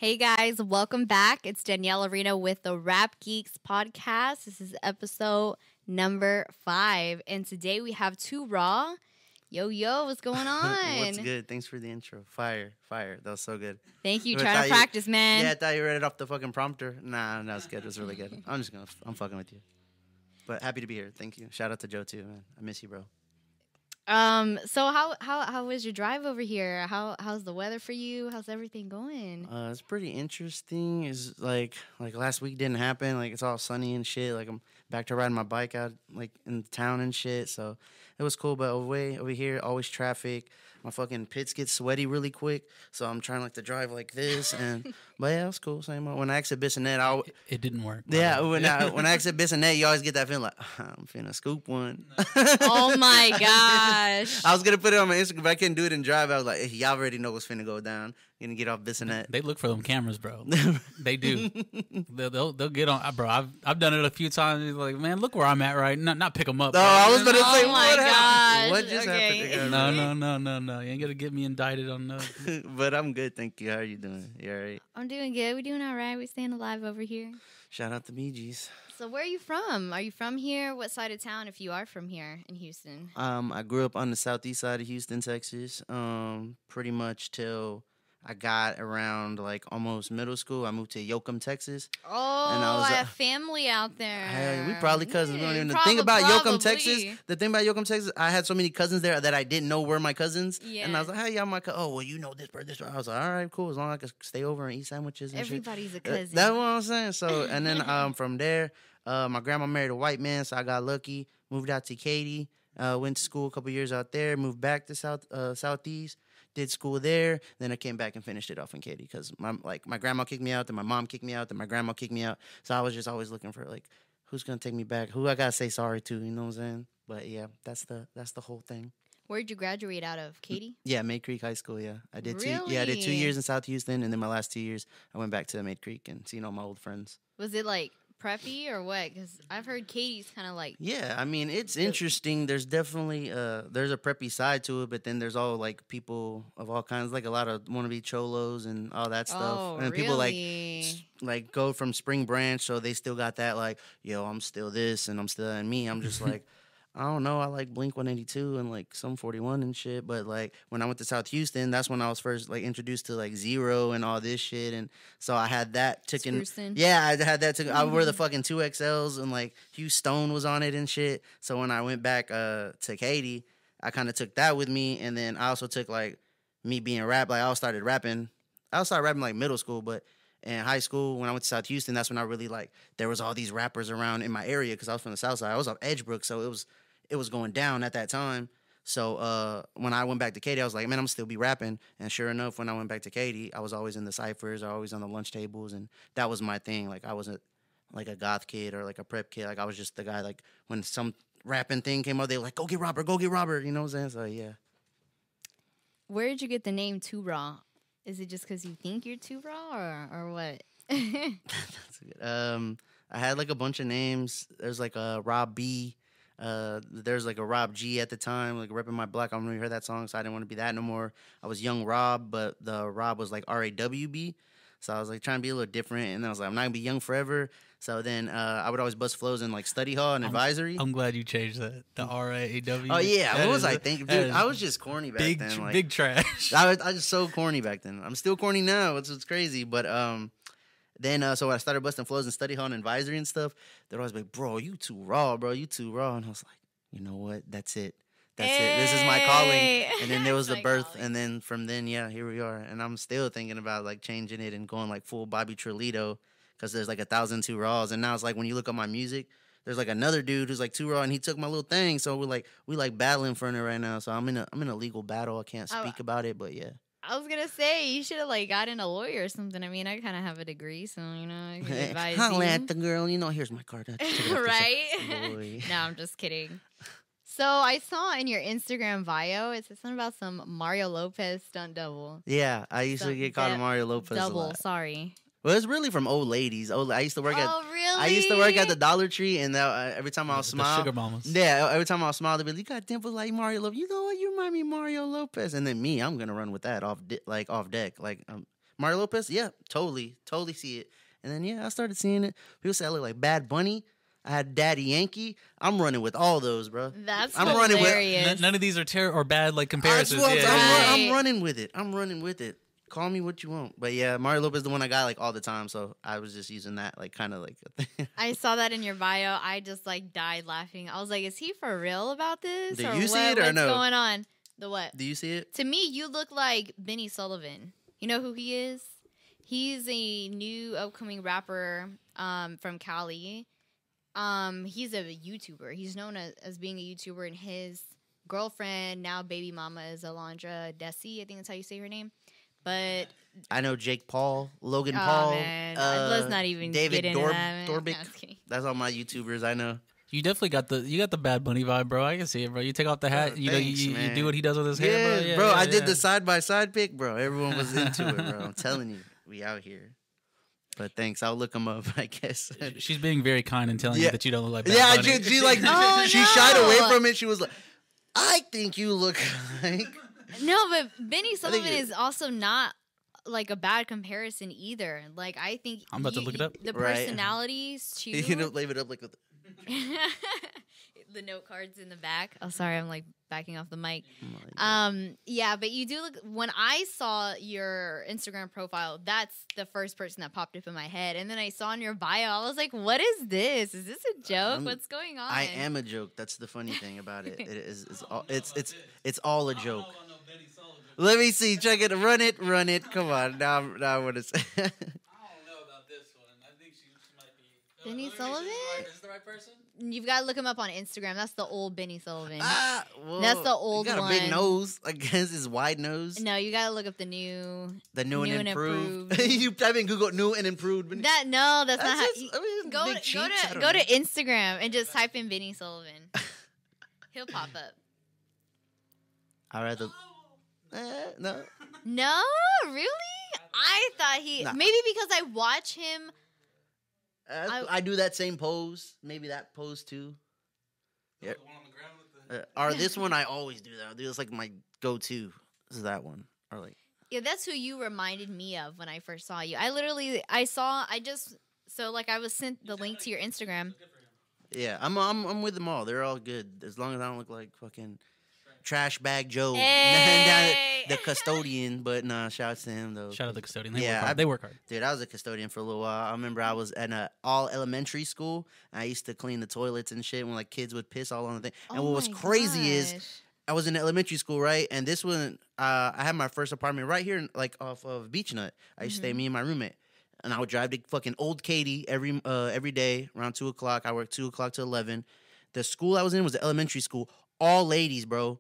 Hey guys, welcome back. It's Danielle Arena with the Rap Geekz podcast. This is episode number 5. And today we have Too Raw. Yo, what's going on? What's good? Thanks for the intro. Fire. That was so good. Thank you. Trying to practice, man. Yeah, I thought you read it off the fucking prompter. Nah, it's good. It's really good. I'm fucking with you. But happy to be here. Thank you. Shout out to Joe too, man. I miss you, bro. So how was your drive over here? How's the weather for you? How's everything going? It's pretty interesting. Is like last week didn't happen. Like it's all sunny and shit. Like I'm back to riding my bike out like in town and shit. So it was cool. But over here, always traffic. My fucking pits get sweaty really quick. So I'm trying like to drive like this. But yeah, it was cool. Same when I exit Bissonnette, it didn't work. Yeah, when I exit Bissonnette, you always get that feeling like I'm finna scoop one. Oh my gosh! I was gonna put it on my Instagram, but I couldn't do it and drive. I was like, hey, y'all already know what's finna go down. Gonna get off Bissonnette. They look for them cameras, bro. They do. They'll get on, bro. I've done it a few times. It's like, man, look where I'm at, right? Not pick them up. No, I was gonna say, oh my gosh. What just happened? No. You ain't gonna get me indicted on nothing. But I'm good, thank you. How are you doing? You all right? I'm doing good. We're doing all right. We're staying alive over here. Shout out to BGs. So where are you from? Are you from here? What side of town, if you are from here in Houston? I grew up on the southeast side of Houston, Texas. Pretty much till I got around like almost middle school. I moved to Yoakum, Texas. Oh, and I have family out there. Hey, we probably cousins. We don't even know. The thing about Yoakum, Texas, I had so many cousins there that I didn't know were my cousins. Yeah. And I was like, hey, y'all my cousin. Oh, well, you know this person. I was like, all right, cool. As long as I could stay over and eat sandwiches and Everybody's shit. a cousin. That's what I'm saying. So, and then from there, my grandma married a white man, so I got lucky. Moved out to Katy. Went to school a couple years out there. Moved back to Southeast. Did school there, then I came back and finished it off in Katy because my grandma kicked me out, then my mom kicked me out, then my grandma kicked me out. So I was just always looking for like who's gonna take me back, who I gotta say sorry to, you know what I'm saying? But yeah, that's the whole thing. Where'd you graduate out of, Katy? Yeah, Maid Creek High School. Yeah, I did. Really? I did 2 years in South Houston, and then my last 2 years I went back to Maid Creek and seen all my old friends. Was it like preppy or what? Because I've heard Katy's kind of like... Yeah, I mean, it's interesting. There's definitely there's a preppy side to it, but then there's all like people of all kinds, like a lot of wannabe cholos and all that stuff. Oh, and really? People like go from Spring Branch, so they still got that like, yo, I'm still this and I'm still that. And me, I'm just like, I don't know. I like Blink 182 and like some 41 and shit. But like when I went to South Houston, that's when I was first like introduced to like Zero and all this shit. And so I had that taken. Yeah, I had that taken. I wore the fucking 2XLs and like Hugh Stone was on it and shit. So when I went back to Katy, I kind of took that with me. And then I also took like me being rap. Like I started rapping like middle school, but in high school, when I went to South Houston, that's when I really like there was all these rappers around in my area because I was from the South Side. I was off Edgebrook, so it was going down at that time. So when I went back to Katy, I was like, man, I'm still be rapping. And sure enough, when I went back to Katy, I was always in the ciphers, or always on the lunch tables, and that was my thing. Like I wasn't like a goth kid or like a prep kid. Like I was just the guy. Like when some rapping thing came up, they were like, go get Robert. You know what I'm saying? So yeah. Where did you get the name Too Raw? Is it just because you think you're too raw, or what? That's good. I had like a bunch of names. There's like a Rob B. There's like a Rob G at the time, like repping my block. I don't really heard that song, so I didn't want to be that no more. I was Young Rob, but the Rob was like RAWB. So I was like trying to be a little different, and then I was like, I'm not gonna be young forever. So then I would always bust flows in like study hall and advisory. I'm glad you changed that. The RAW. Oh yeah, what was I thinking? Dude, I was just corny back then. Like, big trash. I was so corny back then. I'm still corny now, which is crazy. But then so when I started busting flows in study hall and advisory and stuff, they're always like, bro, you too raw, bro. You too raw. And I was like, you know what? That's it. This is my calling. And then there was the birth. Calling. And then from then, yeah, here we are. And I'm still thinking about like changing it and going like full Bobby Trillido because there's like 1,002 raws. And now it's like when you look at my music, there's like another dude who's like too raw and he took my little thing. So we like battling for it right now. So I'm in a legal battle. I can't speak about it, but yeah. I was gonna say you should have like gotten a lawyer or something. I mean, I kind of have a degree, so you know, I can advise Holla you. at the girl, you know. Here's my card. Right? No, I'm just kidding. So I saw in your Instagram bio, it said something about some Mario Lopez stunt double. Yeah, I used to get called Mario Lopez double. a lot. Sorry. Well, it's really from old ladies. I used to work at. Oh, really? I used to work at the Dollar Tree, and every time I would smile, the sugar mamas. Yeah, every time I would smile, they'd be like, "You got dimples like Mario Lopez." You know what? You remind me of Mario Lopez. And then me, I'm gonna run with that off deck. Like, Mario Lopez, yeah, totally see it. And then I started seeing it. People say I look like Bad Bunny. I had Daddy Yankee. I'm running with all those, bro. That's I'm hilarious. running with None of these are or bad like comparisons. I'm running with it. I'm running with it. Call me what you want. But yeah, Mario Lopez is the one I got like all the time. So I was just using that like kind of like a thing. I saw that in your bio. I just like died laughing. I was like, is he for real about this? Do or you see it or what's no? going on? The what? Do you see it? To me, you look like Benny Sullivan. You know who he is? He's a new upcoming rapper from Cali. He's a YouTuber. He's known as being a YouTuber, and his girlfriend, now baby mama, is Alondra Desi. I think that's how you say her name. But I know Jake Paul, Logan oh, Paul. man. Let's not even David get into that, man. Dorbick. No, just kidding. That's all my YouTubers I know. You definitely got the Bad Bunny vibe, bro. I can see it, bro. You take off the hat, Bro, you thanks, you man. do what he does with his hair, bro. bro. I did the side by side pick, bro. Everyone was into it, bro. I'm telling you, we out here. But thanks, I'll look them up. I guess She's being very kind and telling you that you don't look like Bad yeah. Bunny. She like Oh, she no. shied away from it. She was like, I think you look like. No, but Benny Sullivan it- is also not like a bad comparison either. Like I think I'm about to look it up. The Right. personalities too. You know, leave it up like. The note cards in the back. Oh, sorry, I'm like backing off the mic. Oh Yeah, but you do look. When I saw your Instagram profile, that's the first person that popped up in my head, and then I saw in your bio, I was like, "What is this? Is this a joke? What's going on?" I am a joke. That's the funny thing about it. It is. It's all a joke. Let me see. Check it. Run it. Come on. Now I want to say. I don't know about this one. I think she might be. Benny Sullivan? Is this the right person? You've got to look him up on Instagram. That's the old Benny Sullivan. Well, That's the old he got one. a big nose. I guess his wide nose. No, you got to look up the new. The new and New and improved. improved. You type in Google new and improved. That's That's not how. just, I mean, Go big cheeks, I don't to know. Instagram and just type in Benny Sullivan. He'll pop up. I'd rather. No. No, really? I thought Nah. maybe because I watch him. I do that same pose. Maybe that pose too. Yeah. Or this one, I always do that. It's like my go-to. Is that one? Or like. Yeah, that's who you reminded me of when I first saw you. I was sent the link to your Instagram. Yeah, I'm with them all. They're all good as long as I don't look like fucking trash bag Joe, Hey. the custodian. But nah, shout out to him though. Shout out the custodian. Yeah, They work hard. Dude, I was a custodian for a little while. I remember I was at an all elementary school. And I used to clean the toilets and shit when like kids would piss all on the thing. And what was crazy is I was in elementary school, right? And this one, I had my first apartment right here, like off of Beach Nut. I used to stay, me and my roommate. And I would drive to fucking Old Katy every day around 2 o'clock. I worked 2 o'clock to 11. The school I was in was an elementary school. All ladies, bro.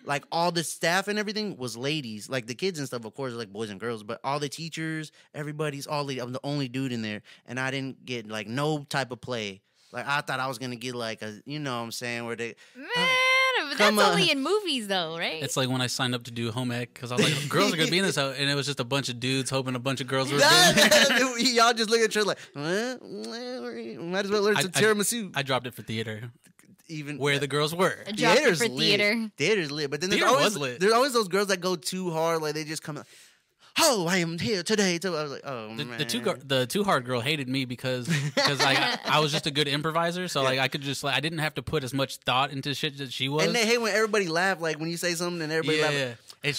Like, all the staff and everything was ladies. Like, the kids and stuff, of course, are like boys and girls. But all the teachers, everybody's all ladies. I'm the only dude in there. And I didn't get, like, no type of play. Like, I thought I was going to get, like, a, you know what I'm saying, where they... Man, but Come that's on. only in movies, though, right? It's like when I signed up to do home ec because I was like, girls are gonna be in this house, and it was just a bunch of dudes hoping a bunch of girls were doing it. Y'all just look at each other like, might as well learn some tiramisu. I dropped it for theater, Even where the girls were. I dropped it theater's for lit. theater. Theater's lit, but then Theater was lit. There's always those girls that go too hard, like they just come. Oh, I am here today. I was like, oh man. The too hard girl hated me because I was just a good improviser, so like I could just like I didn't have to put as much thought into shit that she was. And they hate when everybody laugh, like when you say something and everybody laugh. yeah. And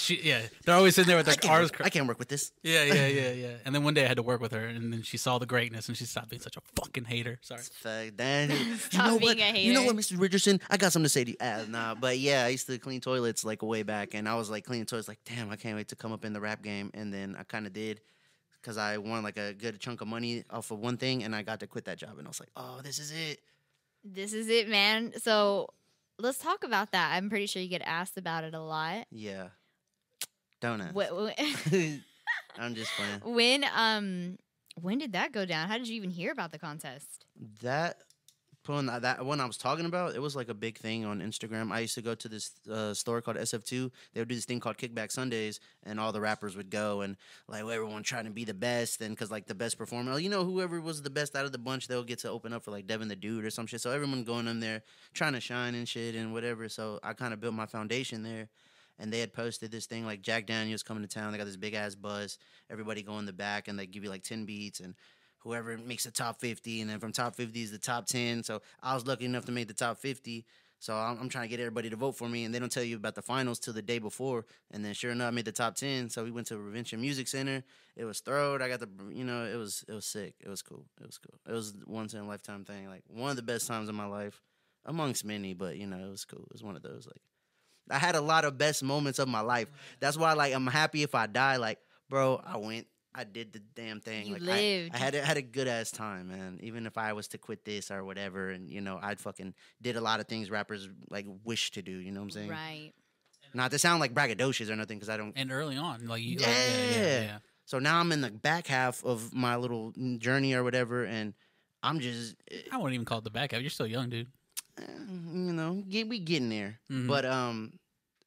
they're always sitting there with their arms. I can't work with this. Yeah. And then one day I had to work with her, and then she saw the greatness, and she stopped being such a fucking hater. Sorry. Fuck, damn. Stop you know being what? a hater. You know what, Mrs. Richardson? I got something to say to you. Nah, but yeah, I used to clean toilets like way back, and I was like cleaning toilets, like damn, I can't wait to come up in the rap game, and then I kind of did. Because I won like a good chunk of money off of one thing, and I got to quit that job, and I was like, "Oh, this is it." This is it, man. So let's talk about that. I'm pretty sure you get asked about it a lot. Yeah, don't ask. Wh- I'm just playing. when did that go down? How did you even hear about the contest? That one I was talking about, it was like a big thing on Instagram. I used to go to this store called SF2. They would do this thing called Kickback Sundays, and all the rappers would go, and like everyone trying to be the best, and because like the best performer, you know, whoever was the best out of the bunch, they'll get to open up for like Devin the Dude or some shit. So everyone going in there trying to shine and shit and whatever. So I kind of built my foundation there. and they had posted this thing like Jack Daniels coming to town. They got this big ass bus. Everybody go in the back, and they give you like 10 beats, and whoever makes the top 50, and then from top 50 is the top 10. So I was lucky enough to make the top 50. So I'm trying to get everybody to vote for me, and they don't tell you about the finals till the day before. And then sure enough, I made the top 10. So we went to Prevention Music Center. It was throwed. I got the, it was sick. It was cool. It was cool. It was once in a lifetime thing. Like one of the best times of my life, amongst many. But it was cool. It was one of those like I had a lot of best moments of my life. That's why like I'm happy if I die. Like bro, I went. I did the damn thing. You like lived. I had a good ass time, man. Even if I was to quit this or whatever, and I'd fucking did a lot of things rappers like wish to do. You know what I'm saying? Right. Not to sound like braggadocious or nothing, because I don't. And early on, like you, Yeah. So now I'm in the back half of my little journey or whatever, and I'm just. I wouldn't even call it the back half. You're still young, dude. We getting there, Mhm. but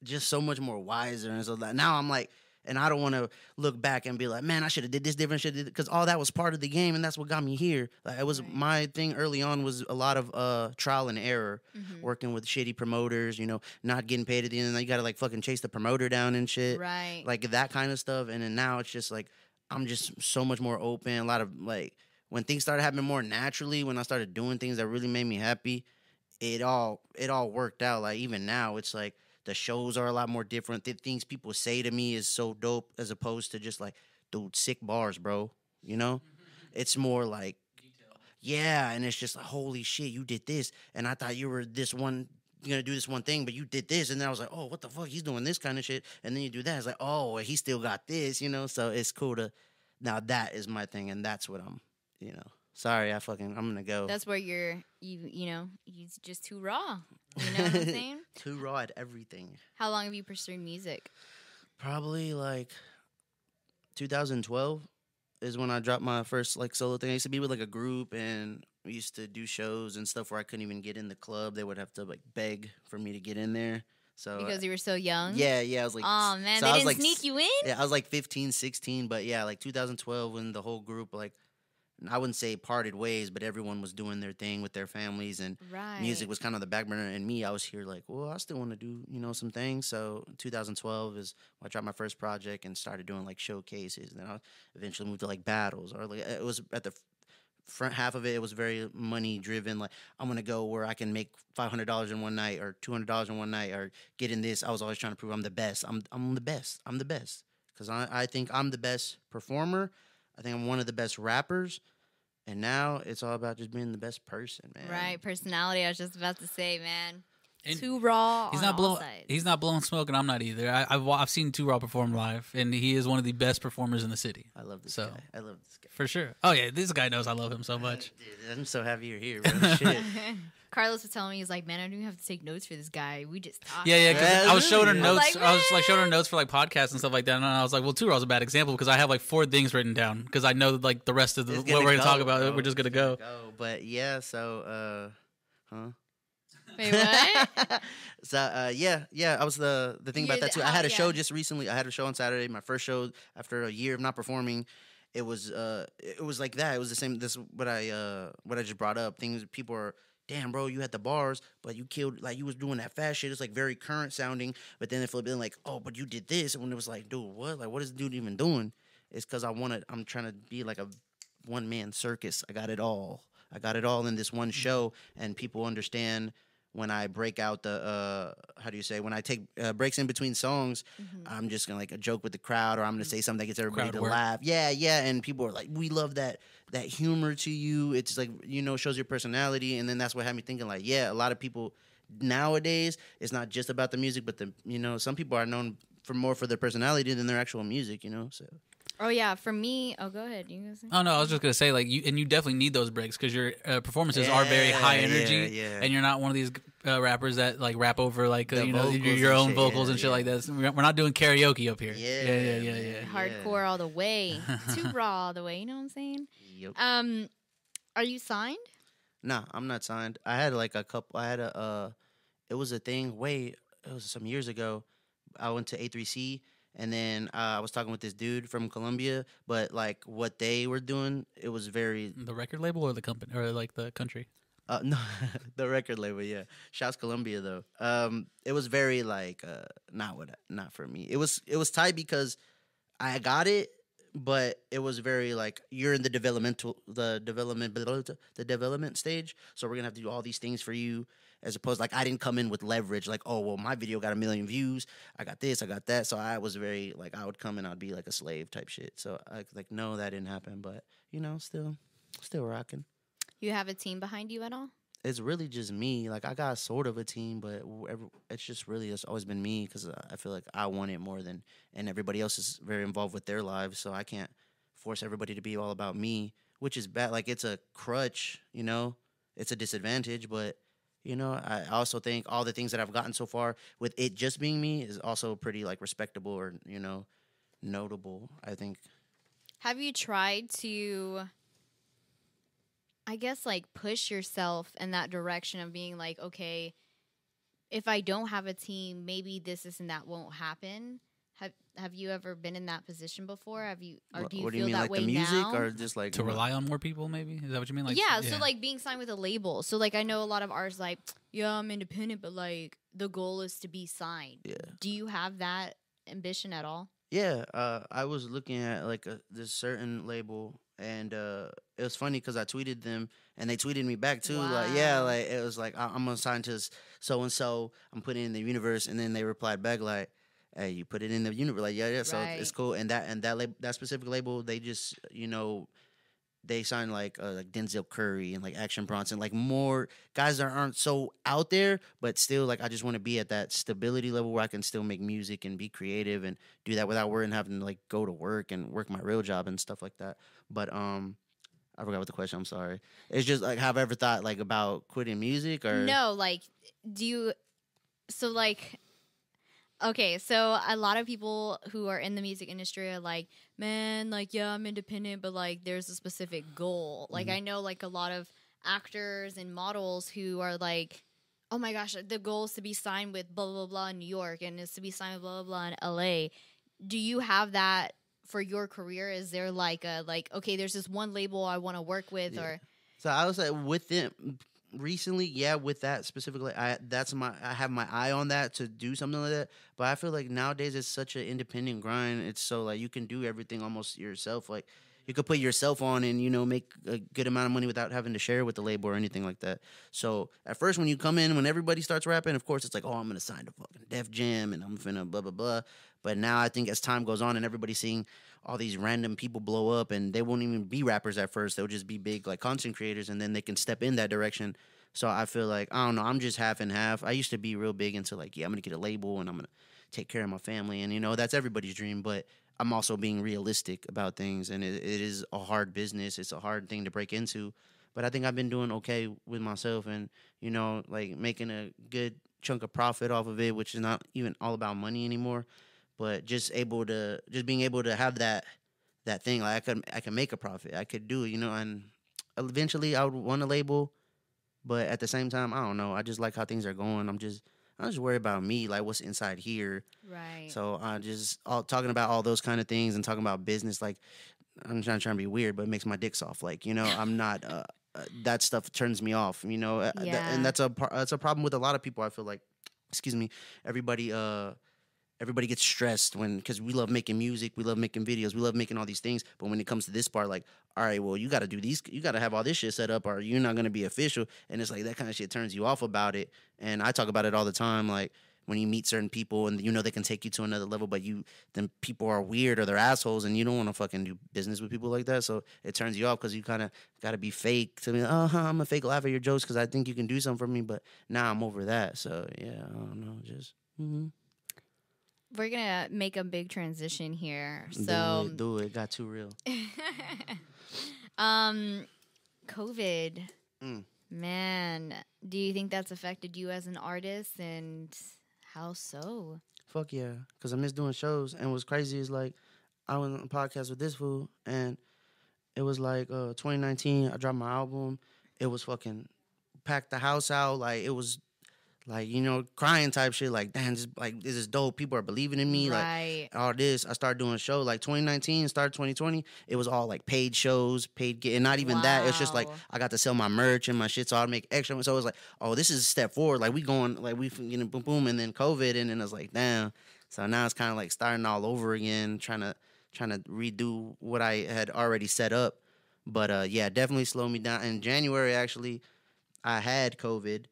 just so much more wiser and so that now I'm like. And I don't want to look back and be like, man, I should have did this different, because all that was part of the game, and that's what got me here. Like, it was my thing early on was a lot of trial and error, working with shitty promoters, not getting paid at the end. And then you got to like fucking chase the promoter down and shit, Right. like that kind of stuff. And then now it's just like I'm just so much more open. A lot of like when things started happening more naturally, when I started doing things that really made me happy, it all worked out. Like even now, it's like. The shows are a lot more different. The things people say to me is so dope as opposed to just like, dude, sick bars, bro. It's more like, yeah, and it's just like, holy shit, you did this, and I thought you were you're gonna do this one thing, but you did this, and then I was like, oh, what the fuck, he's doing this kind of shit, and then you do that, it's like, oh, he still got this, So it's cool to, now that is my thing, and that's what I'm. Sorry, I'm gonna go. That's where you're just too raw. You know what I'm saying? Too raw at everything. How long have you pursued music? Probably like 2012 is when I dropped my first like solo thing. I used to be with like a group, and we used to do shows and stuff where I couldn't even get in the club. They would have to like beg for me to get in there. So Because you were so young? Yeah, I was like, oh man, so they I was, didn't like, sneak you in? Yeah, I was like 15, 16, but yeah, like 2012 when the whole group like I wouldn't say parted ways, but everyone was doing their thing with their families, and music was kind of the back burner. And me, I was here like, well, I still want to do, some things. So 2012 is when I dropped my first project and started doing like showcases. And then I eventually moved to like battles, or like it was at the front half of it. It was very money driven. Like I'm gonna go where I can make $500 in one night or $200 in one night or get in this. I was always trying to prove I'm the best. I'm the best. I'm the best because I think I'm the best performer. I think I'm one of the best rappers, and now it's all about just being the best person, man. Right, personality. I was just about to say, man. And Too Raw. He's on not all blowing. sides. He's not blowing smoke, and I'm not either. I've seen Too Raw perform live, and he is one of the best performers in the city. I love this So- guy. I love this guy. For sure. Oh yeah, this guy knows I love him so much. Dude, I'm so happy you're here, bro. Shit. Carlos was telling me, he's like, man, I don't even have to take notes for this guy. We just talk. Yeah, because Yeah, I was showing her yeah. notes. Like, I was like showing her man. notes for like podcasts and stuff like that, and I was like, well, Too Raw's a bad example because I have like 4 things written down because I know like the rest of It's what we're gonna talk about. bro. We're just gonna It's go. But yeah, so Wait, what? So yeah, I was the thing about You're that too. the- I had a oh, show yeah. just recently. I had a show on Saturday, my first show after a year of not performing. It was like that. It was the same. This is what I just brought up. Things people are, damn bro, you had the bars, but you killed, like you was doing that fast shit. It's like very current sounding, but then it flipped in like, oh, but you did this, and when it was like, dude, what? Like, what is the dude even doing? It's because I'm trying to be like a one man circus. I got it all. I got it all in this one show, and people understand. When I break out the, when I take breaks in between songs, I'm just going to like joke with the crowd, or I'm going to say something that gets everybody Crowd to work. laugh. Yeah. And people are like, we love that humor to you. It's like, shows your personality. And then that's what had me thinking like, yeah, a lot of people nowadays, it's not just about the music, but some people are known for their personality than their actual music, so. Oh, yeah. For me, go ahead. You guys say? Oh no, I was just gonna say like you definitely need those breaks because your performances are very high energy, yeah. and you're not one of these rappers that like rap over like The your vocals own and shit, vocals yeah, and shit yeah. like that. So we're not doing karaoke up here. Yeah, yeah. man. Hardcore all the way. Too Raw all the way. You know what I'm saying? Yep. Are you signed? Nah, I'm not signed. I had like a couple. I had it was a thing. It was some years ago. I went to A3C, and then I was talking with this dude from Colombia. But like what they were doing, it was very. The record label or the company or like the country? No, the record label, yeah. Shouts Columbia though. It was very like not for me. It was tight because I got it, but it was very like you're in the development stage. So we're gonna have to do all these things for you, as opposed like I didn't come in with leverage. Like, oh well, my video got 1 million views. I got this, I got that. So I was very like I would come and I'd be like a slave type shit. So I like no, that didn't happen. But still rocking. You have a team behind you at all? It's really just me. Like I got sort of a team, but it's just really it's always been me because I feel like I want it more than and everybody else is very involved with their lives, so I can't force everybody to be all about me, which is bad. Like it's a crutch, it's a disadvantage, but I also think all the things that I've gotten so far with it just being me is also pretty like respectable or notable. I think. Have you tried to, I guess, like push yourself in that direction of being like, okay, if I don't have a team, maybe this and that won't happen? Have you ever been in that position before? Have you, or do you what do feel you mean, that like way the music, now? or just like To rely on more people, maybe? Is that what you mean? Like, yeah, so like being signed with a label. So like I know a lot of artists like, yeah, I'm independent, but like the goal is to be signed. Yeah. Do you have that ambition at all? Yeah, I was looking at like this certain label, and it was funny because I tweeted them, and they tweeted me back too. Like, yeah, Wow. like it was like I'm a scientist, so and so. I'm putting it in the universe, and then they replied back like, "Hey, you put it in the universe." Like, yeah, yeah. So Right. it's cool. And that specific label, they just they signed like Denzel Curry and like Action Bronson, like more guys that aren't so out there, but still like I just want to be at that stability level where I can still make music and be creative and do that without worrying having to like go to work and work my real job and stuff like that. But I forgot what the question. I'm sorry. It's just like have I ever thought like about quitting music or No, like, do you, so like, okay, so a lot of people who are in the music industry are like, man, like, yeah, I'm independent, but like, there's a specific goal. Like, I know like a lot of actors and models who are like, oh my gosh, the goal is to be signed with blah, blah, blah in New York and it's to be signed with blah, blah, blah in LA. Do you have that for your career? Is there like okay, there's this one label I want to work with Yeah. or. So I was like with them recently, yeah, with that specifically, I have my eye on that to do something like that. But I feel like nowadays it's such an independent grind. It's so like you can do everything almost yourself. Like you could put yourself on and make a good amount of money without having to share with the label or anything like that. So at first, when you come in, when everybody starts rapping, of course it's like, oh, I'm gonna sign to fucking Def Jam and I'm finna blah blah blah. But now I think as time goes on and everybody's seeing all these random people blow up and they won't even be rappers at first. They'll just be big like content creators and then they can step in that direction. So I feel like, I don't know, I'm just half and half. I used to be real big into like, yeah, I'm going to get a label and I'm going to take care of my family. And, that's everybody's dream. But I'm also being realistic about things. And it is a hard business. It's a hard thing to break into. But I think I've been doing okay with myself and, like making a good chunk of profit off of it, which is not even all about money anymore. But just being able to have that thing, like I can make a profit. I could do it, and eventually I would want a label. But at the same time, I don't know. I just like how things are going. I'm just worried about me, like what's inside here. Right. So I just talking about all those kind of things and talking about business. Like I'm trying to be weird, but it makes my dick soft. Like I'm not. That stuff turns me off. Yeah. And that's a problem with a lot of people. I feel like, excuse me, everybody gets stressed because we love making music, we love making videos, we love making all these things. But when it comes to this part, like, all right, well, you got to do these, you got to have all this shit set up, or you're not gonna be official. And it's like that kind of shit turns you off about it. And I talk about it all the time, like when you meet certain people and they can take you to another level, but then people are weird or they're assholes, and you don't want to fucking do business with people like that. So it turns you off because you kind of got to be fake to me. I'm a fake laugh at your jokes because I think you can do something for me, but now I'm over that. So yeah, I don't know, just. We're gonna make a big transition here. So do it. Got too real. COVID. Mm. Man, do you think that's affected you as an artist, and how so? Fuck yeah, because I miss doing shows. And what's crazy is like I went on a podcast with this fool, and it was like 2019. I dropped my album. It was fucking packed the house out. Like it was like, you know, crying type shit. Like, damn, this is dope. People are believing in me. Right. Like, all this. I started doing shows. Like, 2019, started 2020. It was all, like, paid shows, and not even that. It's just, like, Wow. I got to sell my merch and my shit, so I'd make extra. So it was like, oh, this is a step forward. Like, we getting boom, boom, and then COVID, and then I was like, damn. So now it's kind of, like, starting all over again, trying to redo what I had already set up. But, yeah, definitely slowed me down. In January, actually, I had COVID.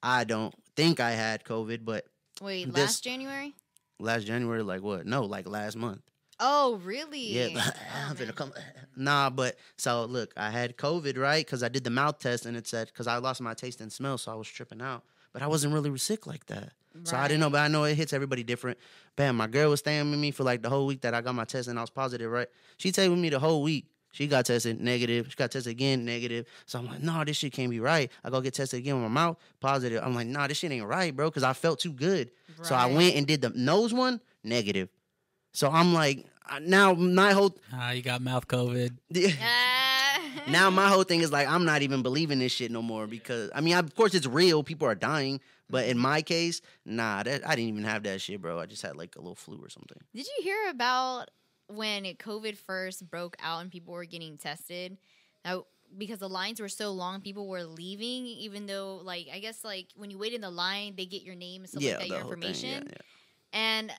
I don't think I had COVID, but Wait, this last January? last January, like what? No, like last month. Oh, really? Yeah, Oh, I'm finna man. come. Nah, but so look, I had COVID, right? Because I did the mouth test and it said, because I lost my taste and smell, so I was tripping out. But I wasn't really sick like that. So I didn't know, Right. but I know it hits everybody different. Bam, my girl was staying with me for like the whole week that I got my test and I was positive, right? She stayed with me the whole week. She got tested negative. She got tested again negative. So I'm like, no, this shit can't be right. I go get tested again with my mouth positive. I'm like, nah, this shit ain't right, bro, because I felt too good. So I Right. went and did the nose one negative. So I'm like, now my whole You got mouth COVID. Ah. now my whole thing is like, I'm not even believing this shit no more because I mean, of course it's real. People are dying, but in my case, nah, I didn't even have that shit, bro. I just had like a little flu or something. Did you hear about when COVID first broke out and people were getting tested? Now, because the lines were so long, people were leaving, even though, like, I guess, like, when you wait in the line, they get your name and stuff like that, the your whole thing, information. yeah. And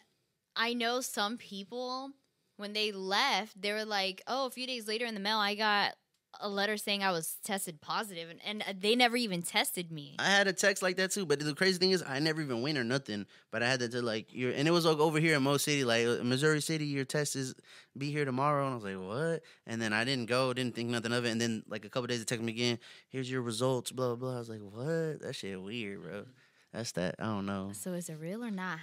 I know some people, when they left, they were like, oh, a few days later in the mail, I got a letter saying I was tested positive, and they never even tested me. I had a text like that too, but the crazy thing is I never even went or nothing. But I had to like and it was like over here in Mo City, like Missouri City. Your test is be here tomorrow, and I was like, what? And then I didn't go, didn't think nothing of it. And then like a couple days, they texted me again. Here's your results, blah blah blah. I was like, what? That shit weird, bro. That's that. I don't know. So is it real or not?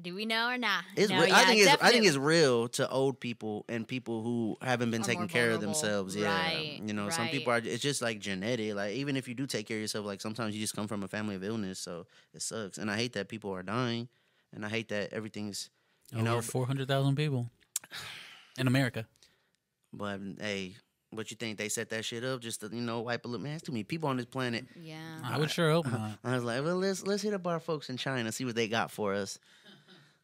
Do we know or not? It's No, real. yeah, I think definitely. it's real to old people and people who haven't been Are taking more care of vulnerable. themselves. Yeah, Right, you know, some right. people are. It's just like genetic. Like even if you do take care of yourself, like sometimes you just come from a family of illness, so it sucks. And I hate that people are dying, and I hate that everything's, you know. Over 400,000 people in America. But hey, what you think they set that shit up just to wipe a little? Man, it's too many people on this planet. Yeah. I would sure hope not. I was like, well, let's hit up our folks in China, see what they got for us.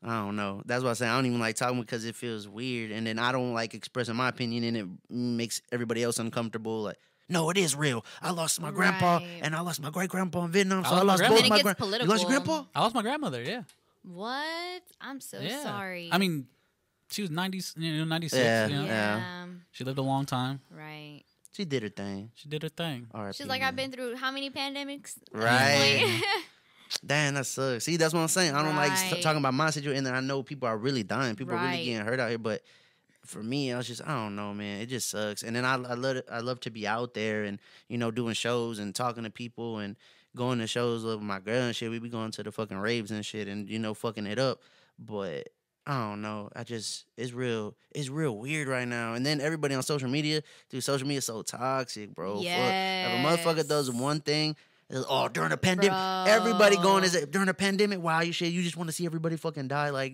I don't know. That's what I say. I don't even like talking because it feels weird, and then I don't like expressing my opinion, and it makes everybody else uncomfortable. Like, no, it is real. I lost my grandpa, Right. and I lost my great grandpa in Vietnam, so I I lost lost my both grandma. my Then it gets grandpa. You lost your political. grandpa? I lost my grandmother, yeah. What? I'm so Yeah. sorry. I mean, she was 90, 96. Yeah. You know? yeah. She lived a long time. Right. She did her thing. She did her thing. R.I.P., She's like, man. I've been through how many pandemics? Right. Damn, that sucks. See, that's what I'm saying. I don't like Right. talking about my situation, and then I know people are really dying. People are really Right. getting hurt out here. But for me, I was just, I don't know, man. It just sucks. And then I love to be out there and doing shows and talking to people and going to shows with my girl and shit. We be going to the fucking raves and shit and fucking it up. But I don't know. It's real weird right now. And then everybody on social media, dude, social media is so toxic, bro. Fuck. If a motherfucker does Yes. one thing, it's, oh, during a pandemic, everybody going Bro. is it during a pandemic? Wow, you just want to see everybody fucking die. Like,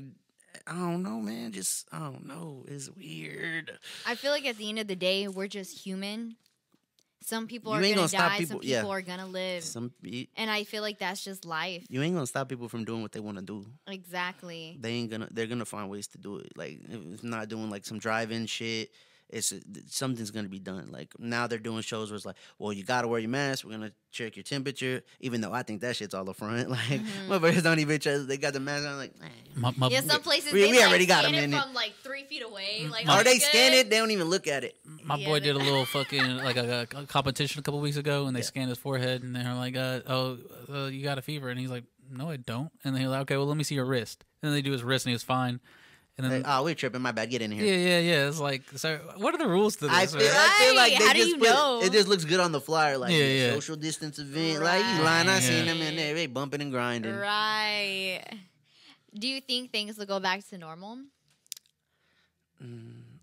I don't know, man. I don't know. It's weird. I feel like at the end of the day, we're just human. Some people You are ain't gonna gonna stop die. people- Some people yeah. are gonna live. And I feel like that's just life. You ain't gonna stop people from doing what they want to do. Exactly. They're gonna find ways to do it. Like if not doing like some drive-in shit, something's gonna be done. Like now they're doing shows where it's like, well, you gotta wear your mask. We're gonna check your temperature, even though I think that shit's all up front. Like motherfuckers don't even trust. They got the mask on. Like, Yeah, some places we they already got scan them in it. from like 3 feet away. Like, Or are they you scan good? it. They don't even look at it. My Yeah, boy they- did a little fucking like a competition a couple weeks ago, and they scanned his forehead, and they're like, you got a fever," and he's like, "No, I don't." And then he's like, "Okay, well, let me see your wrist." And then they do his wrist, and he was fine. And then, Like, oh, we're tripping. My bad. Get in here. yeah. It's like, so what are the rules to this? I man? feel like Right. they How do just you know? it just looks good on the flyer, like Yeah. social distance event. Like you lying, I seen them in there, they bumping and grinding. Right. Do you think things will go back to normal?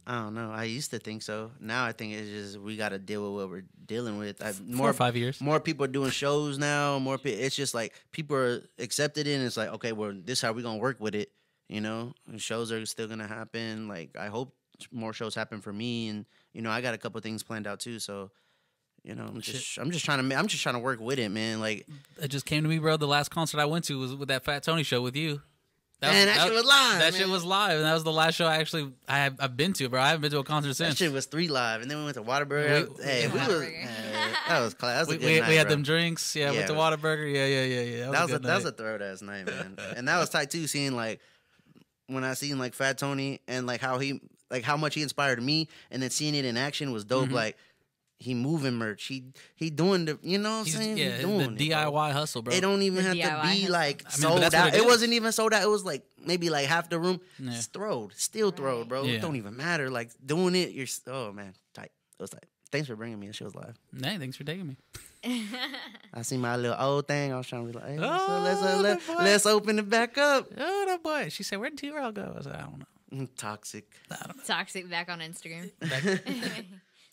I don't know. I used to think so. Now I think it's just we got to deal with what we're dealing with. 4 or 5 years. More people are doing shows now. It's just like people are accepted in. It's like, okay, well, this is how we gonna work with it. And shows are still gonna happen. Like I hope more shows happen for me, and I got a couple things planned out too. So you know, I'm just trying to work with it, man. Like it just came to me, bro. The last concert I went to was with that Fat Tony show with you. That shit was live. That shit was live, and that was the last show I've been to, bro. I haven't been to a concert since. That shit was 3 live, and then we went to Whataburger. That was class. That was a good night, we had bro. them drinks. Yeah, went to Whataburger. Yeah. That was a throat ass night, man. And that was tight too. Seeing like when I seen like Fat Tony and like how much he inspired me, and then seeing it in action was dope. Mm-hmm. Like. He moving merch. He doing the, you know what I'm saying? Yeah, he doing the DIY hustle, bro. It don't even have to be hustle. like sold out. It wasn't even sold out. It was like maybe like half the room. Yeah. It's still throwed, bro. Yeah. It don't even matter. Like doing it, oh man, tight. It was tight. Thanks for bringing me. That shit was live. Hey, thanks for taking me. I see my little old thing. I was trying to be like, hey, let's open it back up. Oh, that boy. She said, "Where'd T-Rail go?" I said, "I don't know." Toxic. I don't know. Toxic back on Instagram.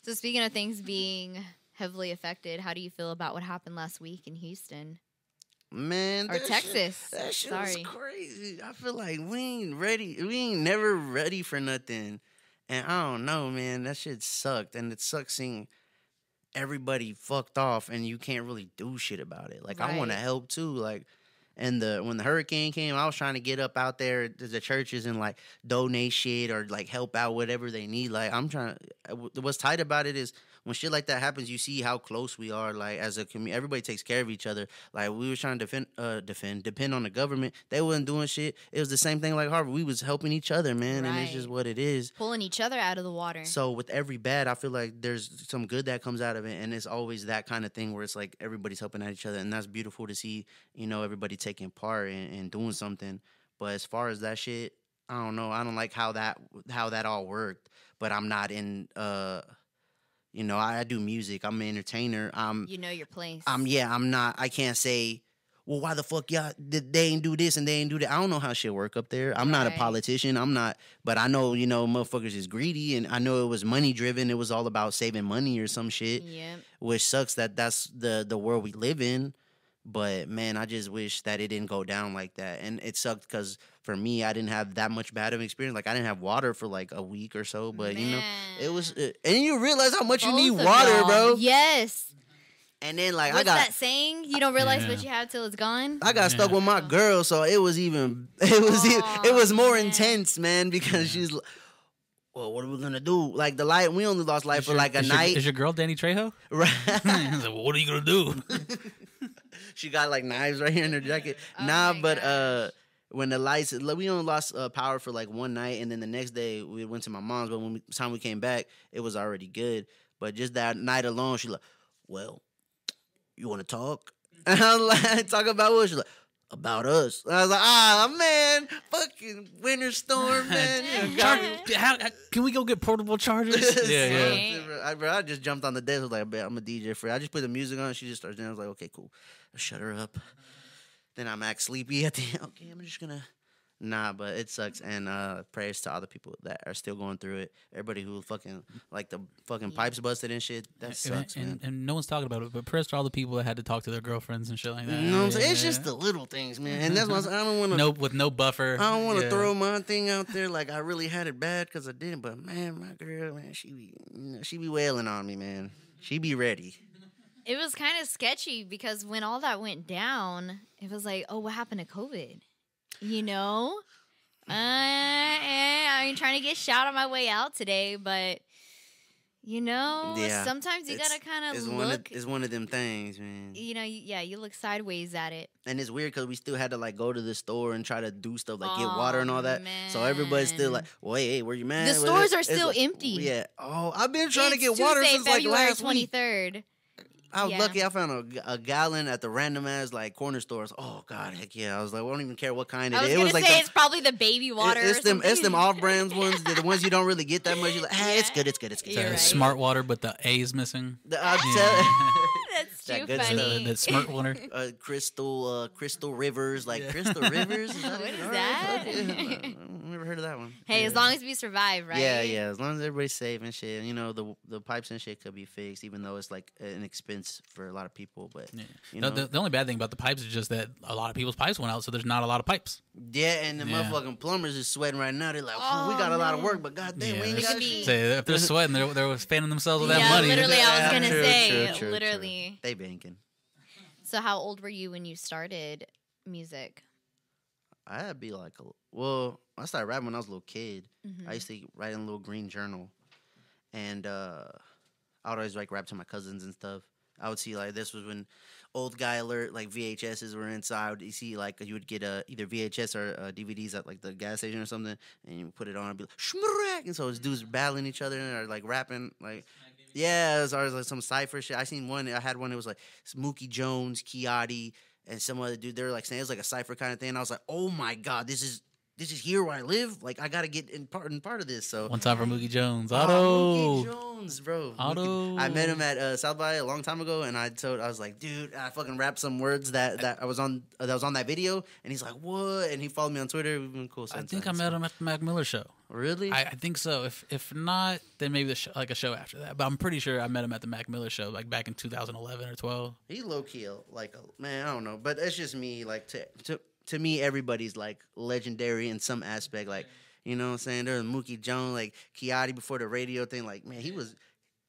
So speaking of things being heavily affected, how do you feel about what happened last week in Houston? Man, or Texas? That shit Sorry. was crazy. I feel like we ain't ready. We ain't never ready for nothing. And I don't know, man. That shit sucked. And it sucks seeing everybody fucked off and you can't really do shit about it. Like, I want to help too. Like, and when the hurricane came, I was trying to get up out there to the churches and like donate shit or like help out whatever they need. Like, what's tight about it is when shit like that happens, you see how close we are. Like, as a community, everybody takes care of each other. Like, we were trying to depend on the government. They wasn't doing shit. It was the same thing like Harvard. We was helping each other, man, and it's just what it is. Pulling each other out of the water. So with every bad, I feel like there's some good that comes out of it, and it's always that kind of thing where it's like everybody's helping out each other, and that's beautiful to see, you know, everybody taking part and doing something. But as far as that shit, I don't know. I don't like how that all worked, but I'm not in you know, I do music. I'm an entertainer. You know your place. I'm not. I can't say, well, why the fuck y'all? They ain't do this and they ain't do that. I don't know how shit work up there. I'm not a politician. I'm not. But I know, you know, motherfuckers is greedy, and I know it was money driven. It was all about saving money or some shit. Yeah. Which sucks that's the world we live in. But man, I just wish that it didn't go down like that. And it sucked because for me, I didn't have that much bad of an experience. Like, I didn't have water for like a week or so. But you know, it was. And you realize how much you need water, bro. Yes. And then like What's that saying? You don't realize what you have till it's gone. I got stuck with my girl, so it was it was more intense, man, because she's like, well, what are we gonna do? Like the light, we only lost light for like a night. Is your girl Danny Trejo? Right. Like, well, what are you gonna do? She got like knives right here in her jacket. When the lights, we only lost power for like one night, and then the next day we went to my mom's. But when time we came back, it was already good. But just that night alone, she like, well, you want to talk? And I was like, talk about what? She's like, about us. And I was like, man, fucking winter storm, man. Can we go get portable chargers? Yeah. I just jumped on the desk. I was like, I'm a DJ for you. I just put the music on. She just starts dancing. I was like, okay, cool. I'll shut her up. Then I'm act sleepy at the end. Okay, I'm just gonna. Nah, but it sucks. And prayers to all the people that are still going through it. Everybody who fucking, like the fucking pipes busted and shit. That sucks, man. And no one's talking about it, but prayers to all the people that had to talk to their girlfriends and shit like that. You know what I'm saying? It's just the little things, man. And that's why I don't want to. With no buffer. I don't want to throw my thing out there like I really had it bad because I didn't. But man, my girl, man, she be wailing on me, man. She be ready. It was kind of sketchy because when all that went down, it was like, oh, what happened to COVID? You know? I'm trying to get shot on my way out today, but, you know, sometimes you got to kind of look. It's one of them things, man. You know, you look sideways at it. And it's weird because we still had to, like, go to the store and try to do stuff, like get water and all that. Man. So everybody's still like, wait, hey, where you, man? The stores are still empty. Yeah. Oh, I've been trying to get water since, like, last week. February 23rd. I was lucky I found a gallon at the random ass like corner stores. Oh God, heck yeah! I was like, I don't even care what kind it is. I was like it's probably the baby water. It's them off brands ones. The ones you don't really get that much. You're like, it's good. Right. Smart water, but the A is missing. That's too funny. The smart water. Crystal Rivers, like Crystal Rivers. What is that? Let me never heard of that one. Hey, Yeah. as long as we survive, right? Yeah, yeah. As long as everybody's safe and shit, you know, the pipes and shit could be fixed, even though it's like an expense for a lot of people. But Yeah. you know, The only bad thing about the pipes is just that a lot of people's pipes went out, so there's not a lot of pipes. yeah, and the Yeah. motherfucking plumbers is sweating right now. They're like, Oh, we got a lot of man. work, but goddamn, Yeah, we ain't It got could be- shit. Say if they're sweating, they're fanning themselves with that Yeah, money. literally, I was Yeah, gonna true, say, true, true, literally. true. They banking. So how old were you when you started music? I had to be like, I started rapping when I was a little kid. Mhm. I used to write in a little green journal, and I would always like rap to my cousins and stuff. I would see like this was when old guy alert like VHSs were inside. You see like you would get either VHS or DVDs at like the gas station or something, and you put it on and be like shmurrak, and so it's dudes battling each other or like rapping like. Yeah, it was always like some cypher shit. I seen one. I had one. It was like Mookie Jones, Kiati, and some other dude. They were like saying it was like a cipher kind of thing. And I was like, oh my god, this is here where I live. Like I gotta get in part of this. So One time for Mookie Jones. Mookie Otto. Jones, bro. Otto. I met him at South by a long time ago, and I was like, dude, I fucking rapped some words that I was on that video, and he's like, what? And he followed me on Twitter. We've been cool I since. think I met him at the Mac Miller show. Really? I think so. If not, then maybe the show, like a show after that. But I'm pretty sure I met him at the Mac Miller show, like back in 2011 or 12. He low key like man, I don't know, but it's just me. Like to me, everybody's like legendary in some aspect. Like you know what I'm saying? There was Mookie Jones, like Kiati before the radio thing. Like man, he was.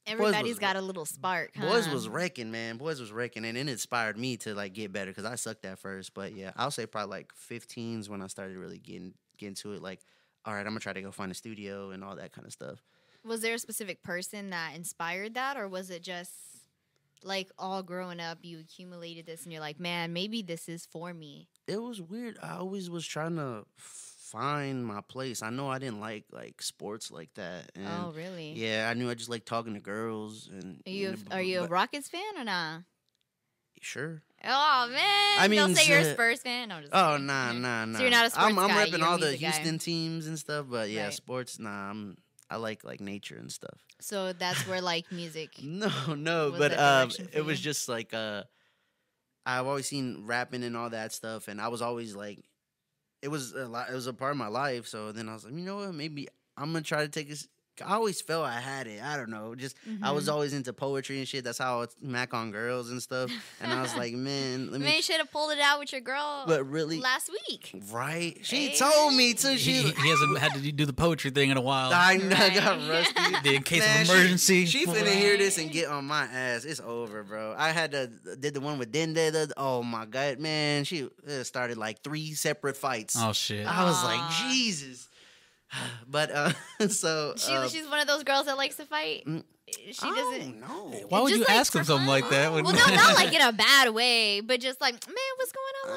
Everybody's got a little spark, huh? Boys was wrecking, man. Boys was wrecking, and it inspired me to like get better because I sucked at first. But yeah, I'll say probably like 15s when I started really getting into it. Like, all right, I'm gonna try to go find a studio and all that kind of stuff. Was there a specific person that inspired that, or was it just like all growing up you accumulated this and you're like, man, maybe this is for me? It was weird. I always was trying to find my place. I know I didn't like sports like that. And Oh, really? yeah, I knew I just like talking to girls. And Are you a Rockets fan or not? Sure. Oh man! I mean, don't say you're a Spurs fan. No, I'm just Oh kidding. nah. So you're not a sports I'm guy, repping you're a all the music guy. Houston teams and stuff, but yeah, Right. sports. Nah, I like nature and stuff. So that's where like music. No, Was but that direction for it was you? just like I've always seen rapping and all that stuff, and I was always like, it was a lot. It was a part of my life. So then I was like, you know what? Maybe I'm gonna try to take this. I always felt I had it. I don't know. Just I was always into poetry and shit. That's how I smack on girls and stuff. And I was like, man, let me. Man, you should have pulled it out with your girl But really, last week. right? She Hey. told me to. He hasn't had to do the poetry thing in a while. I know, I got Right. rusty. In case Man, of emergency. She finna hear this and get on my ass. It's over, bro. I did the one with Dende. Oh my god, man. She started like 3 separate fights. Oh shit. I was like, Aw. Jesus. But so She's one of those girls that likes to fight. She I doesn't. don't know. Why would just, you like, ask him for something fun. like that? Well, no, not like in a bad way, but just like, man, what's going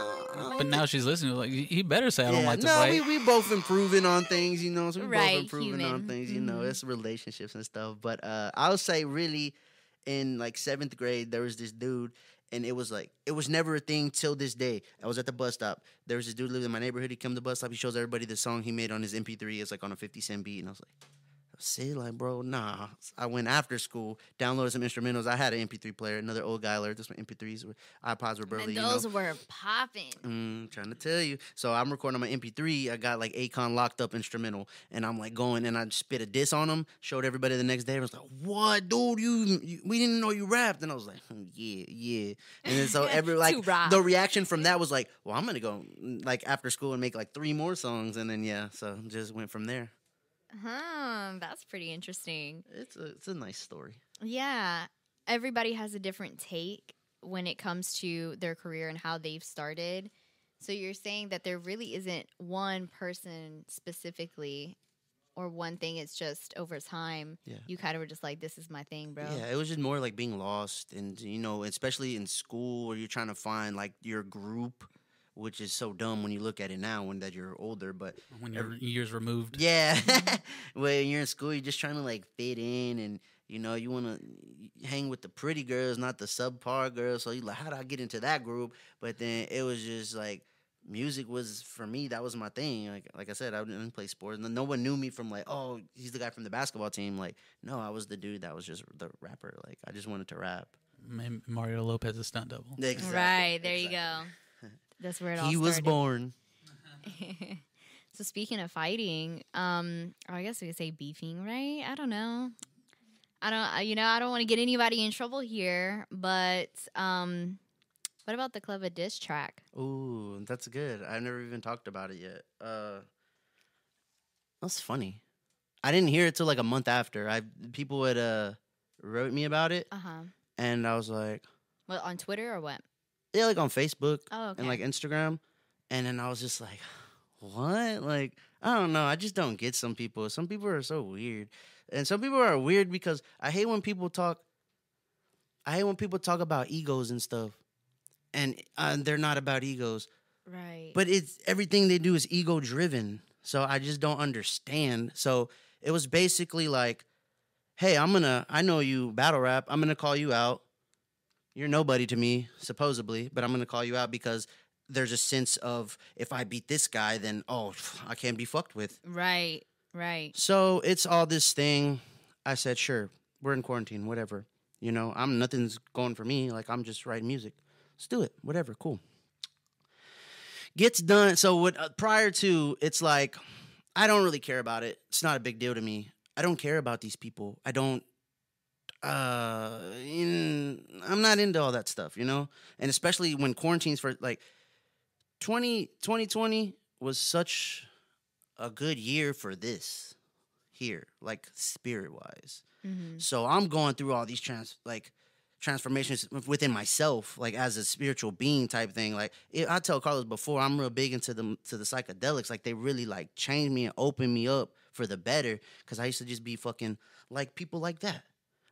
on? But now she's listening. Like, he better say I don't like to no, fight. we both improving on things, you know. So we Right, both improving on human. things, you know. It's relationships and stuff. But I would say really in like 7th grade, there was this dude, and it was never a thing till this day. I was at the bus stop. There was this dude living in my neighborhood. He come to the bus stop. He shows everybody the song he made on his MP3. It's like on a 50-cent beat, and I was like. See, like, bro, nah. I went after school, downloaded some instrumentals. I had an MP3 player. Another old guy learned this one. MP3s, iPods were barely, And those were popping. Trying to tell you. So I'm recording on my MP3. I got like Akon locked up instrumental, and I'm like going, and I spit a diss on him. Showed everybody the next day. I was like, "What, dude? You we didn't know you rapped." And I was like, "Yeah." And then so Too raw. the reaction from that was like, "Well, I'm gonna go like after school and make like 3 more songs," and then yeah, so just went from there. That's pretty interesting. It's a nice story. Yeah. Everybody has a different take when it comes to their career and how they've started. So you're saying that there really isn't one person specifically or one thing, it's just over time, Yeah. you kind of were just like, this is my thing, bro. Yeah, it was just more like being lost, and you know, especially in school where you're trying to find like your group, which is so dumb when you look at it now when that you're older. But When you're years removed. yeah, when you're in school, you're just trying to like fit in, and you know, you want to hang with the pretty girls, not the subpar girls. So you like, how do I get into that group? But then it was just like. Music was for me. That was my thing. Like I said, I didn't play sports. No one knew me from like, oh, he's the guy from the basketball team. Like, no, I was the dude that was just the rapper. Like, I just wanted to rap. Mario Lopez is stunt double. Right, there you go. That's where it all He was started. born. So speaking of fighting, or I guess we could say beefing, right? I don't know. I don't want to get anybody in trouble here, but what about the Kleva diss track? Ooh, that's good. I've never even talked about it yet. That's funny. I didn't hear it till like a month after. People had wrote me about it, and I was like, "What, on Twitter or what?" Yeah, like on Facebook okay. and like Instagram, and then I was just like, what? Like, I don't know. I just don't get some people. Some people are so weird, and some people are weird because I hate when people talk. I hate when people talk about egos and stuff, and they're not about egos. Right. But it's everything they do is ego driven. So I just don't understand. So it was basically like, hey, I know you battle rap. I'm going to call you out. You're nobody to me, supposedly, but I'm going to call you out because there's a sense of if I beat this guy, then, I can't be fucked with. Right, right. So it's all this thing. I said, sure, we're in quarantine, whatever. Nothing's going for me. Like, I'm just writing music. Let's do it. Whatever, cool. Gets done. So prior to, it's like, I don't really care about it. It's not a big deal to me. I don't care about these people. I don't, I'm not into all that stuff, And especially when quarantines for like 2020 was such a good year for this here, like spirit wise. Mm-hmm. So I'm going through all these transformations within myself, like as a spiritual being type thing. Like I tell Carlos before, I'm real big into the psychedelics. Like they really like changed me and opened me up for the better. Because I used to just be fucking like people like that.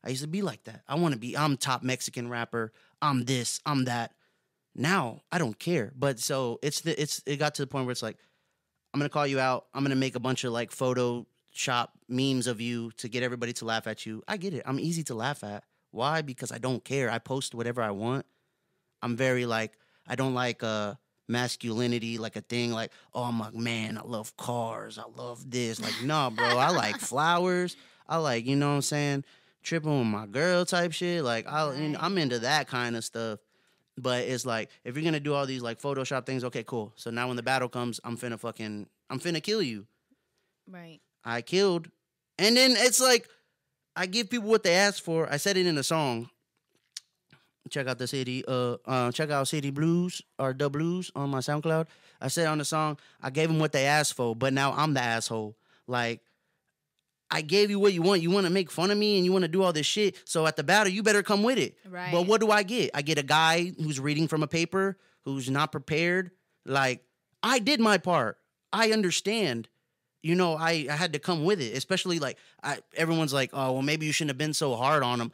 I used to be like that. I'm top Mexican rapper. I'm this. I'm that. Now I don't care. But so it got to the point where it's like I'm gonna call you out. I'm gonna make a bunch of like Photoshop memes of you to get everybody to laugh at you. I get it. I'm easy to laugh at. Why? Because I don't care. I post whatever I want. I'm very like, I don't like masculinity, like a thing like, I'm like, man, I love cars. I love this. Like, no, bro, I like flowers. I like, you know what I'm saying? Tripping with my girl type shit. Like, I'm into that kind of stuff. But it's like, if you're going to do all these like Photoshop things, okay, cool. So now when the battle comes, I'm finna kill you. Right. I killed. And then it's like, I give people what they ask for. I said it in a song. Check out the city. Check out City Blues or The Blues on my SoundCloud. I said on the song, I gave them what they asked for, but now I'm the asshole. Like, I gave you what you want. You want to make fun of me and you want to do all this shit. So at the battle, you better come with it. Right. But what do I get? I get a guy who's reading from a paper, who's not prepared. Like, I did my part. I understand. I had to come with it, especially like everyone's like, oh, well, maybe you shouldn't have been so hard on him.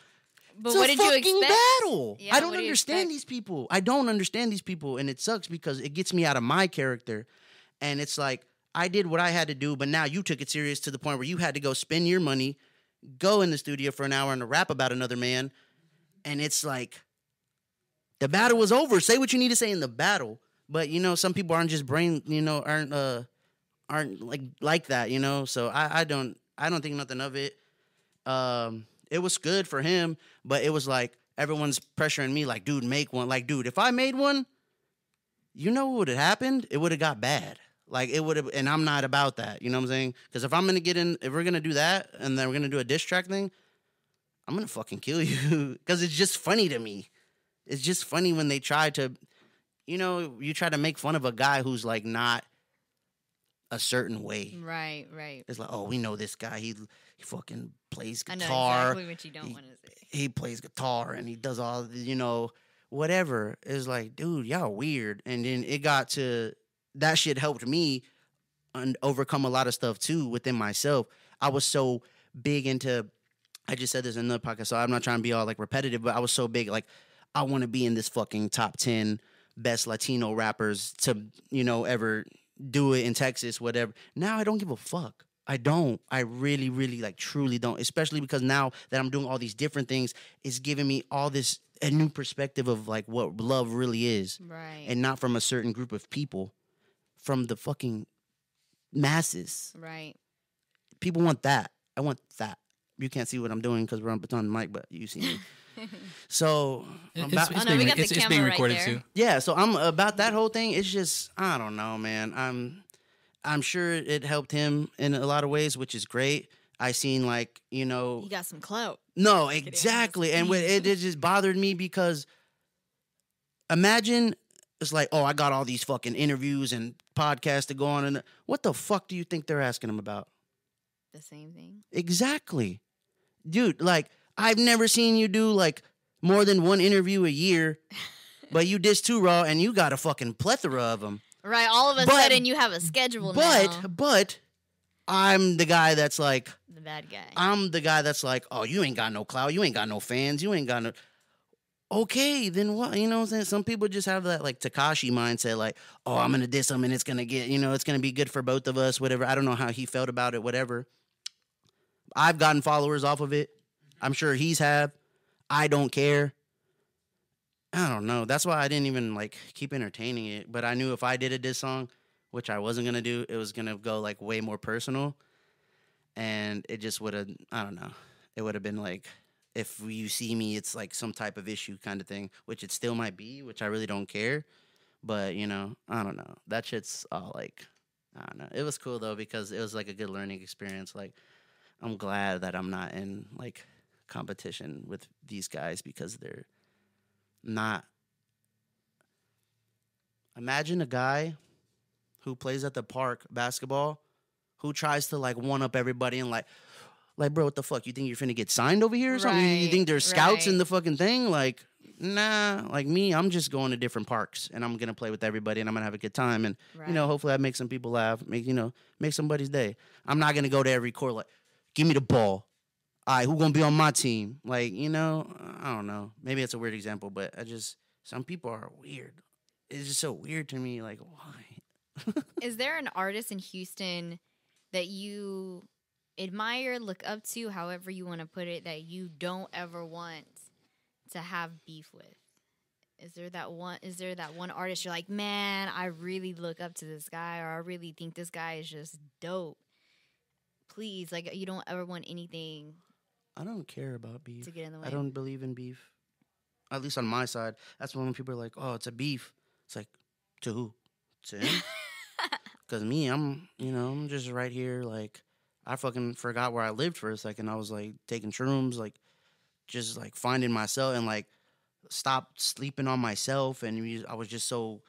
But what did you expect? Battle. Yeah, I don't understand these people. I don't understand these people, and it sucks because it gets me out of my character. And it's like I did what I had to do, but now you took it serious to the point where you had to go spend your money, go in the studio for an hour and rap about another man, and it's like the battle was over. Say what you need to say in the battle, but some people aren't just aren't like that, So I don't think nothing of it. It was good for him, but it was like everyone's pressuring me, like, dude, make one. Like, dude, if I made one, what would have happened? It would have got bad. Like, it would have, and I'm not about that. You know what I'm saying? Because if we're gonna do that, and then we're gonna do a diss track thing, I'm gonna fucking kill you. Because it's just funny to me. It's just funny when they try to, you try to make fun of a guy who's like not a certain way. Right, right. It's like, oh, we know this guy. He fucking plays guitar. I know exactly what you don't want to say. He plays guitar and he does all, whatever. It's like, dude, y'all weird. And then it got to, that shit helped me overcome a lot of stuff too within myself. I was so big into, I just said this in another podcast, so I'm not trying to be all like repetitive, but I was so big, like, I want to be in this fucking top 10 best Latino rappers to, ever do it in Texas, whatever. Now I don't give a fuck. I don't. I really, really, like, truly don't. Especially because now that I'm doing all these different things, it's giving me a new perspective of, like, what love really is. Right. And not from a certain group of people. From the fucking masses. Right. People want that. I want that. You can't see what I'm doing because we're on the mic, but you see me. So it's being recorded too. Yeah, so I'm about that whole thing. It's just, I don't know, man. I'm sure it helped him in a lot of ways, which is great. I seen like, He got some clout. No, exactly. And it just bothered me because imagine it's like, oh, I got all these fucking interviews and podcasts to go on. And what the fuck do you think they're asking him about? The same thing. Exactly. Dude, like, I've never seen you do like more than one interview a year, but you dissed 2 Raw and you got a fucking plethora of them. Right. All of a sudden you have a schedule now. But I'm the guy that's like, the bad guy. I'm the guy that's like, oh, you ain't got no clout. You ain't got no fans. You ain't got no. Okay, then what? You know what I'm saying? Some people just have that like Tekashi mindset, like, oh, I'm going to diss him and it's going to get, it's going to be good for both of us, whatever. I don't know how he felt about it, whatever. I've gotten followers off of it. I'm sure he's have. I don't care. I don't know. That's why I didn't even like keep entertaining it. But I knew if I did a diss song, which I wasn't going to do, it was going to go like way more personal. And it just would have, I don't know. It would have been like, if you see me, it's like some type of issue kind of thing, which it still might be, which I really don't care. But, I don't know. That shit's all like, I don't know. It was cool, though, because it was like a good learning experience. Like, I'm glad that I'm not in like competition with these guys because they're not. Imagine a guy who plays at the park basketball who tries to like one up everybody and like, bro, what the fuck? You think you're finna get signed over here or something? You think there's scouts in the fucking thing? Like, nah. Like me, I'm just going to different parks and I'm gonna play with everybody and I'm gonna have a good time and hopefully I make some people laugh, make somebody's day. I'm not gonna go to every court like, give me the ball. All right, who gonna be on my team? Like, I don't know. Maybe it's a weird example, but some people are weird. It's just so weird to me. Like, why? Is there an artist in Houston that you admire, look up to, however you want to put it, that you don't ever want to have beef with? Is there that one artist you're like, man, I really look up to this guy, or I really think this guy is just dope? Please, like, you don't ever want anything. I don't care about beef. To get in the way. I don't believe in beef. At least on my side. That's when people are like, oh, it's a beef. It's like, to who? To him? Because me, I'm just right here, like, I fucking forgot where I lived for a second. I was, like, taking shrooms, like, just, like, finding myself and, like, stopped sleeping on myself. And I was just so,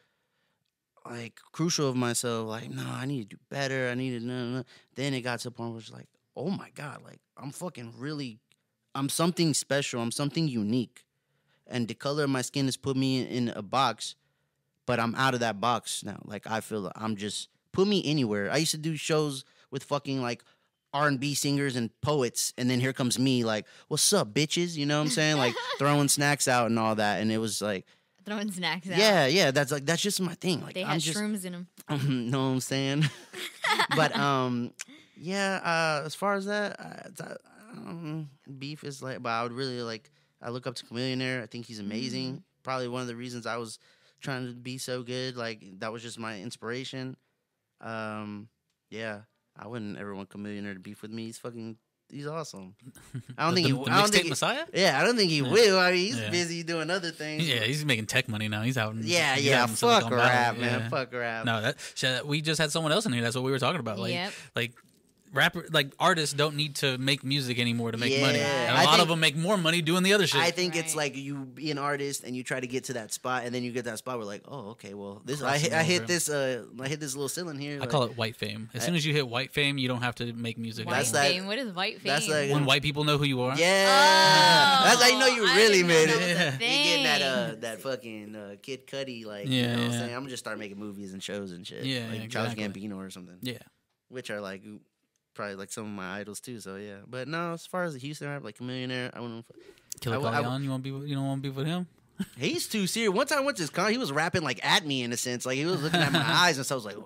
like, crucial of myself. Like, no, I need to do better. I need to, no. Then it got to the point where it's like, oh, my God, like, I'm something special. I'm something unique. And the color of my skin has put me in a box, but I'm out of that box now. Like, I feel like I'm just, put me anywhere. I used to do shows with fucking, like, R&B singers and poets, and then here comes me, like, what's up, bitches? You know what I'm saying? Like, throwing snacks out and all that, and it was like... Throwing snacks out. Yeah, that's just my thing. Like, they had shrooms in them. Know what I'm saying? But, as far as that, beef is like... But I would really, like... I look up to Chameleonaire. I think he's amazing. Mm-hmm. Probably one of the reasons I was trying to be so good. Like, that was just my inspiration. I wouldn't ever want Chameleonaire to beef with me. He's awesome. I don't think he. The mixtape Messiah? Yeah, I don't think he will. I mean, he's busy doing other things. Yeah, he's making tech money now. He's out. Fuck rap, man. Yeah. Fuck rap. No, we just had someone else in here. That's what we were talking about. Like rapper, like artists don't need to make music anymore to make money. And a lot of them make more money doing the other shit. I think it's like you be an artist and you try to get to that spot, and then you get that spot where like, oh, okay, well, this I hit this little ceiling here. I call it white fame. As soon as you hit white fame, you don't have to make music. White fame. What is white fame? That's like when white people know who you are. Yeah, that's how you know you really made it. You getting that fucking Kid Cudi, like, you know what I'm saying? I'm gonna just start making movies and shows and shit. Yeah, like Charles Gambino or something. Yeah, which are like probably like some of my idols too. So yeah, but no, as far as the Houston rap, like Chameleonaire, I wouldn't. Killer Cleon, you don't want to be with him? He's too serious. One time I went to his con, he was rapping like at me in a sense, like he was looking at my eyes, and so I was like,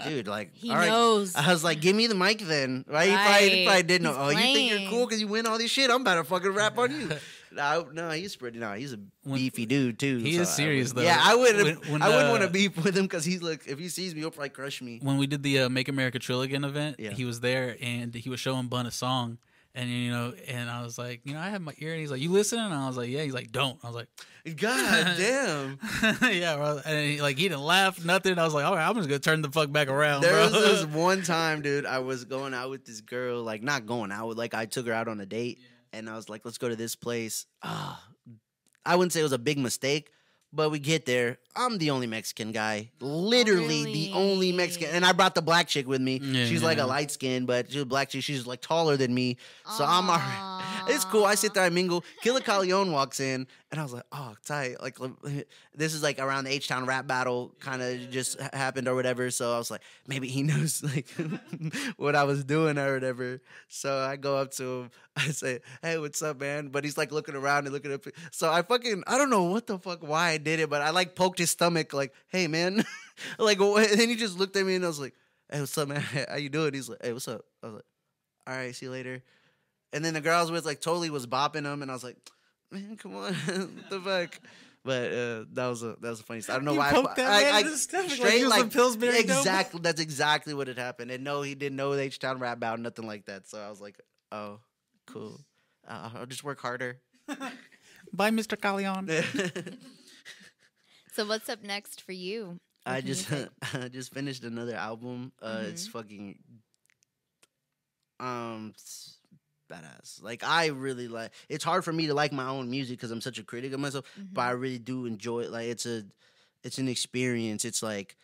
dude, like he knows. I was like, give me the mic then, right? He probably didn't know. Oh, you think you're cool because you win all this shit? I'm about to fucking rap on you. No, he's a beefy dude too. He is serious though. Yeah, I wouldn't want to beef with him because he's like, if he sees me, he'll probably crush me. When we did the Make America Trillido event, he was there and he was showing Bun a song, And and I was like, I have my ear, and he's like, you listening? And I was like, yeah. He's like, don't. I was like, God damn. yeah, bro. And he didn't laugh, nothing. I was like, all right, I'm just gonna turn the fuck back around. There bro. was this one time, dude, I was going out with this girl, like not going out with, like I took her out on a date, and I was like, let's go to this place. I wouldn't say it was a big mistake, but we get there. I'm the only Mexican guy, literally the only Mexican, and I brought the black chick with me. Yeah, she's like a light skin, but she's a black chick. She's like taller than me, so I'm already. It's cool. I sit there, I mingle. Killer Calion walks in, and I was like, oh, tight. Like, this is like around the H-Town rap battle kind of just happened or whatever. So I was like, maybe he knows like what I was doing or whatever. So I go up to him. I say, hey, what's up, man? But he's like looking around and looking up. So I don't know what the fuck, why I did it, but I like poked his stomach like, hey, man. Like, and then he just looked at me and I was like, hey, what's up, man? How you doing? He's like, hey, what's up? I was like, all right, see you later. And then the girl I was with like totally was bopping him, and I was like, man, come on, what the fuck? But that was a funny story. I don't know why poked that man in the stomach straight like he was like a Pillsbury exactly. That's exactly what had happened. And no, he didn't know the H-Town rap battle, nothing like that. So I was like, oh, cool. I'll just work harder. Bye, Mr. Calion. So what's up next for you? I just finished another album. It's fucking it's badass. Like I really like. It's hard for me to like my own music because I'm such a critic of myself. But I really do enjoy it. Like it's an experience. It's like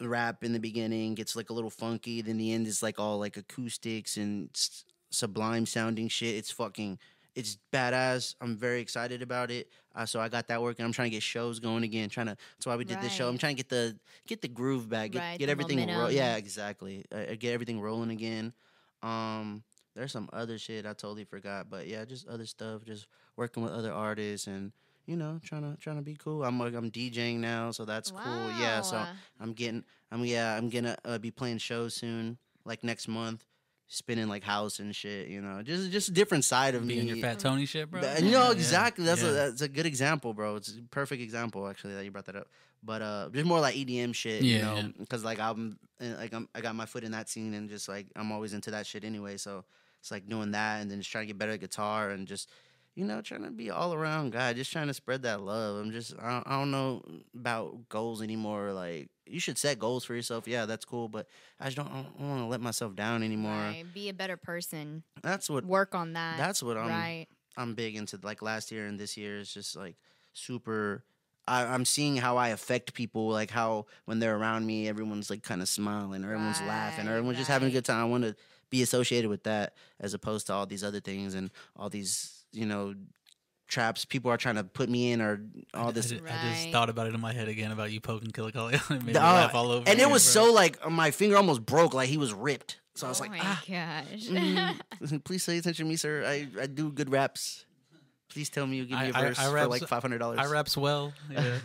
rap in the beginning gets like a little funky. Then the end is like all like acoustics and sublime sounding shit. It's badass. I'm very excited about it. So I got that working. I'm trying to get shows going again. That's why we did this show. I'm trying to get the groove back. Get everything. Yeah, exactly. Get everything rolling again. There's some other shit I totally forgot, but yeah, just other stuff. Just working with other artists and trying to be cool. I'm DJing now, so that's cool. Yeah, so I'm gonna be playing shows soon, like next month. Spinning like house and shit, just a different side of me. Being your Fat Tony shit, bro. Exactly. That's a good example, bro. It's a perfect example actually that you brought that up. But just more like EDM shit, because like I got my foot in that scene and just like I'm always into that shit anyway. So it's like doing that and then just trying to get better at guitar and just trying to be all around guy, just trying to spread that love. I don't know about goals anymore. Like you should set goals for yourself. Yeah, that's cool, but I just don't want to let myself down anymore. Right. Be a better person. Work on that. That's what I'm big into. Like last year and this year is just like super. I'm seeing how I affect people, like how when they're around me, everyone's like kind of smiling, or everyone's laughing, or everyone's just having a good time. I want to be associated with that as opposed to all these other things and all these, traps people are trying to put me in or all this. I just thought about it in my head again about you poking Killer Calion and made me laugh all over. And it was so like my finger almost broke, like he was ripped. So I was like, gosh. Please pay attention to me, sir. I do good raps. Please tell me you give me a verse for like $500. I raps well. Yeah.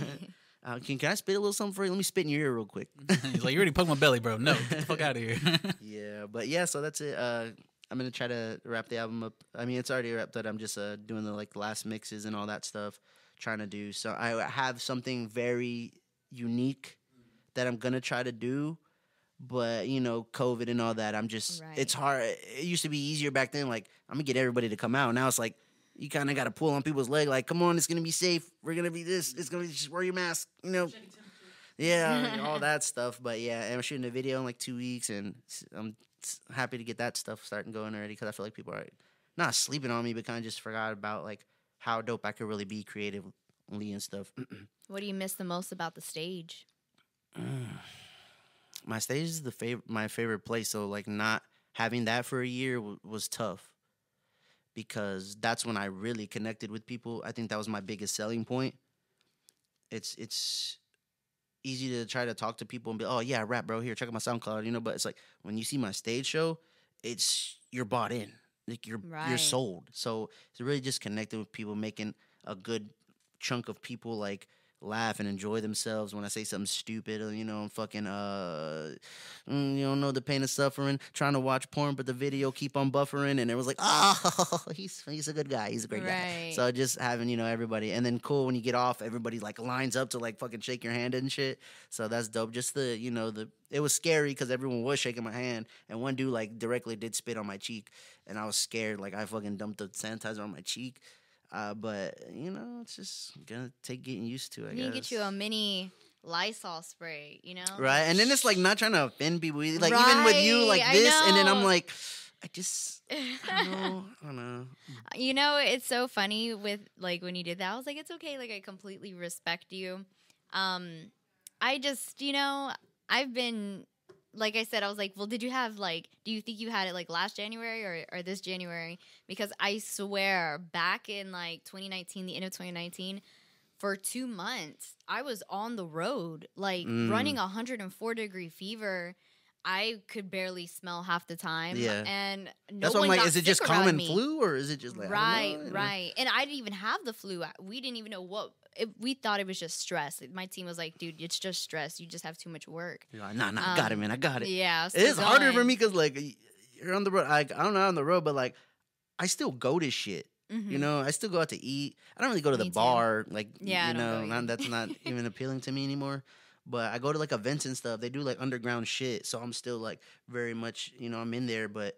Can I spit a little something for you? Let me spit in your ear real quick. He's like, you already poked my belly, bro. No, get the fuck out of here. Yeah, but yeah, so that's it. I'm gonna try to wrap the album up. I mean, it's already wrapped up. I'm just doing the like last mixes and all that stuff. Trying to do so. I have something very unique that I'm gonna try to do, but COVID and all that. It's hard. It used to be easier back then. Like I'm gonna get everybody to come out. Now it's like you kind of got to pull on people's leg. Like, come on, it's gonna be safe. We're gonna be this. It's gonna be just wear your mask. Yeah, all that stuff. But yeah, I'm shooting a video in like 2 weeks, and I'm happy to get that stuff starting going already because I feel like people are not sleeping on me, but kind of just forgot about like how dope I could really be creatively and stuff. What do you miss the most about the stage? My stage is my favorite place. So like not having that for a year was tough because that's when I really connected with people. I think that was my biggest selling point. It's easy to try to talk to people and be, oh yeah, I rap, bro. Here, check out my SoundCloud, but it's like when you see my stage show, you're bought in, like you're sold. So it's really just connecting with people, making a good chunk of people like laugh and enjoy themselves when I say something stupid or, you know, fucking, you don't know the pain of suffering, trying to watch porn, but the video keep on buffering. And it was like, oh, he's a good guy. He's a great guy. So just having, you know, everybody. And then cool, when you get off, everybody like lines up to like fucking shake your hand and shit. So that's dope. Just the, you know, it was scary because everyone was shaking my hand. And one dude like directly did spit on my cheek. And I was scared. Like I fucking dumped the sanitizer on my cheek. But, you know, it's just gonna take getting used to, I guess. You get you a mini Lysol spray, you know? Right. And then it's like not trying to offend people. Like even with you like this. And then I'm like, I don't know. You know, it's so funny with like when you did that. I was like, it's okay. Like I completely respect you. I just, you know, I've been, like I said, I was like, well, did you have like, do you think you had it like last January or this January? Because I swear back in like 2019, the end of 2019, for 2 months, I was on the road, like running 104-degree fever. I could barely smell half the time. Yeah. And that's what I'm like, is it just common flu or is it just like, right. And I didn't even have the flu. We didn't even know we thought it was just stress. My team was like, dude, it's just stress. You just have too much work. You're like, nah, I got it, man. I got it. Yeah. It is harder for me because, like, you're on the road. I don't know, on the road, but, like, I still go to shit. Mm-hmm. You know, I still go out to eat. I don't really go to the bar. Like, you know, that's not even appealing to me anymore. But I go to, like, events and stuff. They do, like, underground shit. So I'm still, like, very much, you know, I'm in there. But...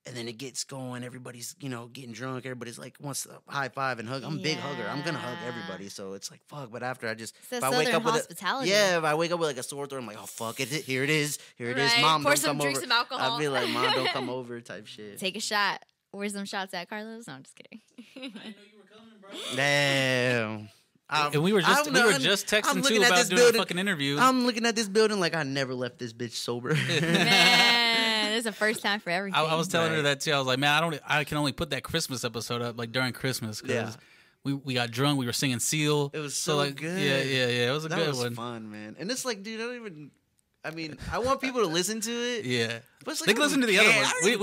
And then it gets going. Everybody's, you know, getting drunk. Everybody's like wants to high five and hug. I'm a big hugger. I'm gonna hug everybody. So it's like fuck. But after if I wake up hospitality. If I wake up with like a sore throat, I'm like, oh fuck, here it is. Mom, pour don't some come drink over. Some alcohol. I'll be like, Mom, don't come over, type shit. Take a shot. Where's them shots at, Carlos? No, I'm just kidding. I didn't know you were coming, bro. Damn. And we were just texting too about doing a fucking interview. I'm looking at this building like I never left this bitch sober. Man, it's a first time for everything. I was telling her that too. I was like, man, I can only put that Christmas episode up like during Christmas because we got drunk. We were singing Seal. It was so like, good. Yeah. It was a good one. That was fun, man. And it's like, dude, I mean, I want people to listen to it. Yeah. But it's like, they can listen to the other one.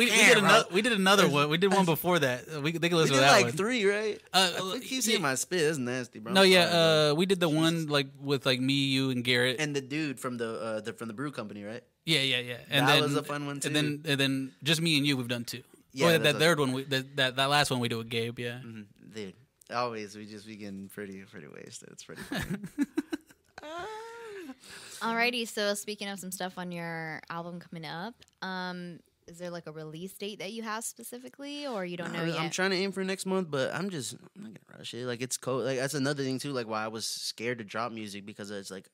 We did another one. We did one before that. They can listen to that one. We did like 3, right? I keep seeing my spit. That's nasty, bro. No, we did the one like with like me, you, and Garrett. And the dude from the brew company, right? Yeah. And that was a fun one, too. And then just me and you, we've done 2. Yeah, that third one, that last one we do with Gabe, yeah. Mm-hmm. Dude, always, we getting pretty wasted. It's pretty funny. Alrighty, so speaking of some stuff on your album coming up, is there like a release date that you have specifically, or you don't know yet? I'm trying to aim for next month, but I'm not gonna rush it. Like it's cold. Like that's another thing too. Like why I was scared to drop music because it's like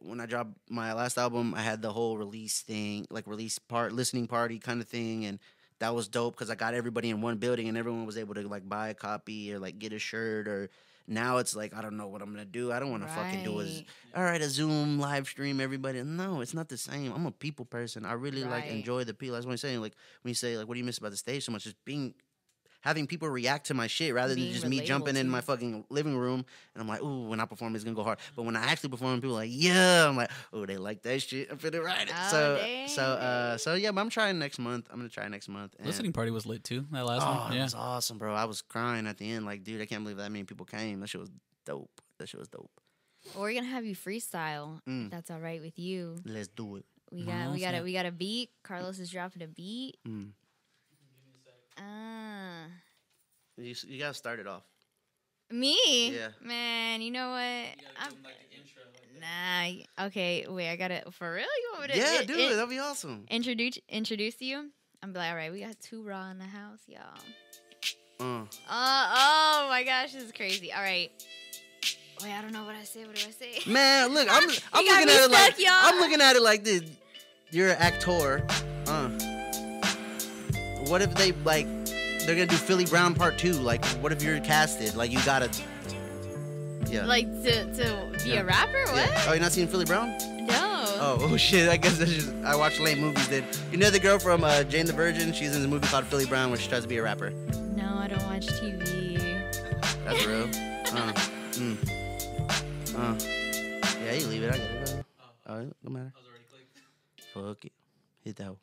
when I dropped my last album, I had the whole release thing, like listening party kind of thing, and that was dope because I got everybody in one building and everyone was able to like buy a copy or like get a shirt or. Now it's like, I don't know what I'm going to do. I don't want to fucking do a Zoom live stream, everybody. No, it's not the same. I'm a people person. I really like enjoy the people. That's what I'm saying. Like when you say like, what do you miss about the stage so much? Just having people react to my shit rather than just me jumping in my fucking living room and I'm like, ooh, when I perform it's gonna go hard. But when I actually perform, people are like, yeah, I'm like, oh, they like that shit. I'm finna write it. So yeah, but I'm trying next month. I'm gonna try next month. And listening party was lit too. That last one. Yeah. It was awesome, bro. I was crying at the end. Like, dude, I can't believe that many people came. That shit was dope. Well, we're gonna have you freestyle. If that's all right with you. Let's do it. We got a beat. Carlos is dropping a beat. You gotta start it off. Me? Yeah. Man, you know what? You gotta give them, like, the intro. Nah. Okay, wait, I gotta... For real? You want me to... Yeah, dude, that'd be awesome. Introduce you? I'm like, all right, we got 2 Raw in the house, y'all. Oh my gosh, this is crazy. All right. Wait, I don't know what I say. What do I say? Man, look, I'm looking at it like... Y'all. I'm looking at it like this. You're an actor. What if they, like... They're gonna do Philly Brown Part 2. Like, what if you're casted? Like, you gotta, Like to be a rapper? What? Yeah. Oh, you not seen Philly Brown? No. Oh shit! I guess that's just I watch lame movies. Then you know the girl from Jane the Virgin? She's in the movie called Philly Brown, where she tries to be a rapper. No, I don't watch TV. That's real. Yeah, you leave it. I got it. Oh, it don't matter. I was already clicked. Fuck it. Hit that.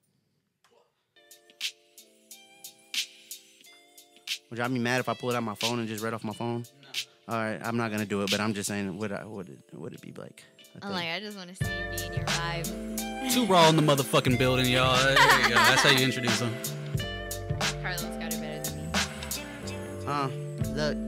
Would y'all be mad if I pulled out my phone and just read off my phone? No. All right, I'm not gonna do it, but I'm just saying, would it be like? I'm like, I just want to see you be in your vibe. Too Raw in the motherfucking building, y'all. There you go. That's how you introduce them. Carlos got it better than me. Look.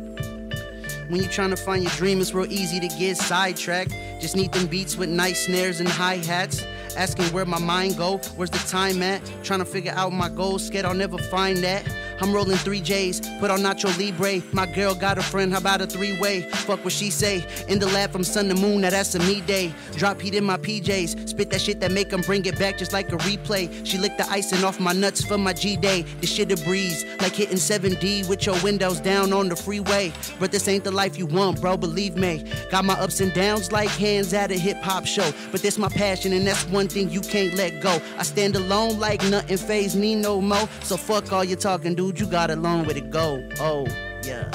When you trying to find your dream, it's real easy to get sidetracked. Just need them beats with nice snares and hi-hats. Asking where my mind go, where's the time at? Trying to figure out my goals, scared I'll never find that. I'm rolling 3 J's, put on Nacho Libre. My girl got a friend, how about a 3-way? Fuck what she say, in the lab from sun to moon, now that's a me day. Drop heat in my PJs, spit that shit that make them bring it back just like a replay. She licked the icing off my nuts for my G-Day. This shit a breeze, like hitting 7D with your windows down on the freeway. But this ain't the life you want, bro, believe me. Got my ups and downs like hands at a hip-hop show. But this my passion and that's one thing you can't let go. I stand alone like nothing faze me no more. So fuck all you talking, dude, you got alone with it, go. Oh, yeah.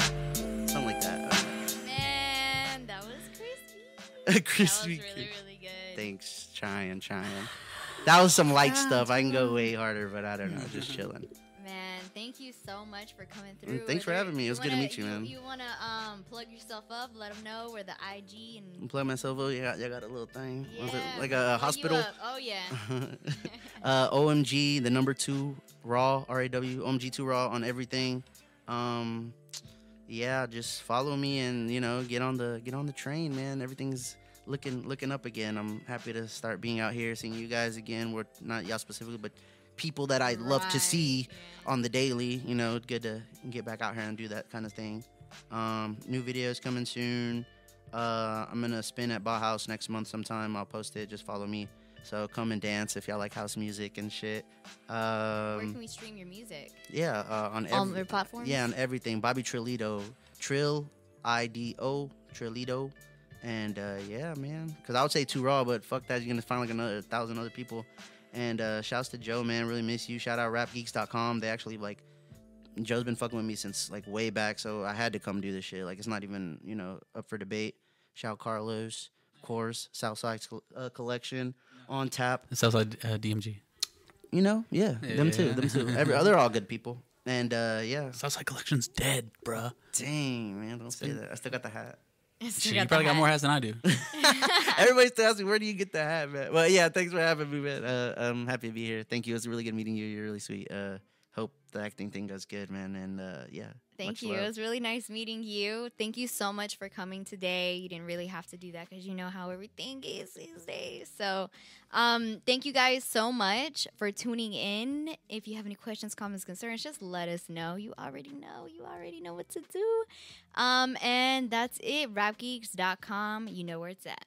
Something like that. Man, that was crispy. Crispy. That was really, really good. Thanks, trying. That was some light stuff. I can go way harder, but I don't know, just chilling. Man, thank you so much for coming through. Thanks for having me. It was good to meet you, man. You want to plug yourself up, let them know where the IG and... Plug myself up. You got a little thing. Yeah, Was it like a hospital? Oh, yeah. OMG, the number 2 Raw, RAW, OMG 2 Raw on everything. Yeah, just follow me and get on the train, man. Everything's looking up again. I'm happy to start being out here, seeing you guys again. We're not y'all specifically, but people that I love to see on the daily. Good to get back out here and do that kind of thing. New videos coming soon. I'm gonna spin at Bauhaus next month sometime. I'll post it. Just follow me. So come and dance if y'all like house music and shit. Where can we stream your music? Yeah, on your platforms? Yeah, on everything. Bobby Trillido, Trillido, and yeah, man. Cause I would say 2 Raw, but fuck that, you're gonna find like another 1,000 other people. And shouts to Joe, man. Really miss you. Shout out rapgeeks.com. They actually Joe's been fucking with me since way back, so I had to come do this shit. It's not even up for debate. Shout Carlos, of course. Southside Collection on tap. Southside DMG. Yeah, them too. They're all good people. And yeah. Southside Collection's dead, bruh. Dang, man, don't say that. I still got the hat. Shit, you probably got more hats than I do. Everybody still asks me, where do you get the hat, man? Well, yeah, thanks for having me, man. I'm happy to be here. Thank you. It was really good meeting you. You're really sweet. Hope the acting thing goes good, man. And yeah. Thank you. Love. It was really nice meeting you. Thank you so much for coming today. You didn't really have to do that because you know how everything is these days. So thank you guys so much for tuning in. If you have any questions, comments, concerns, just let us know. You already know. You already know what to do. And that's it. Rapgeeks.com. You know where it's at.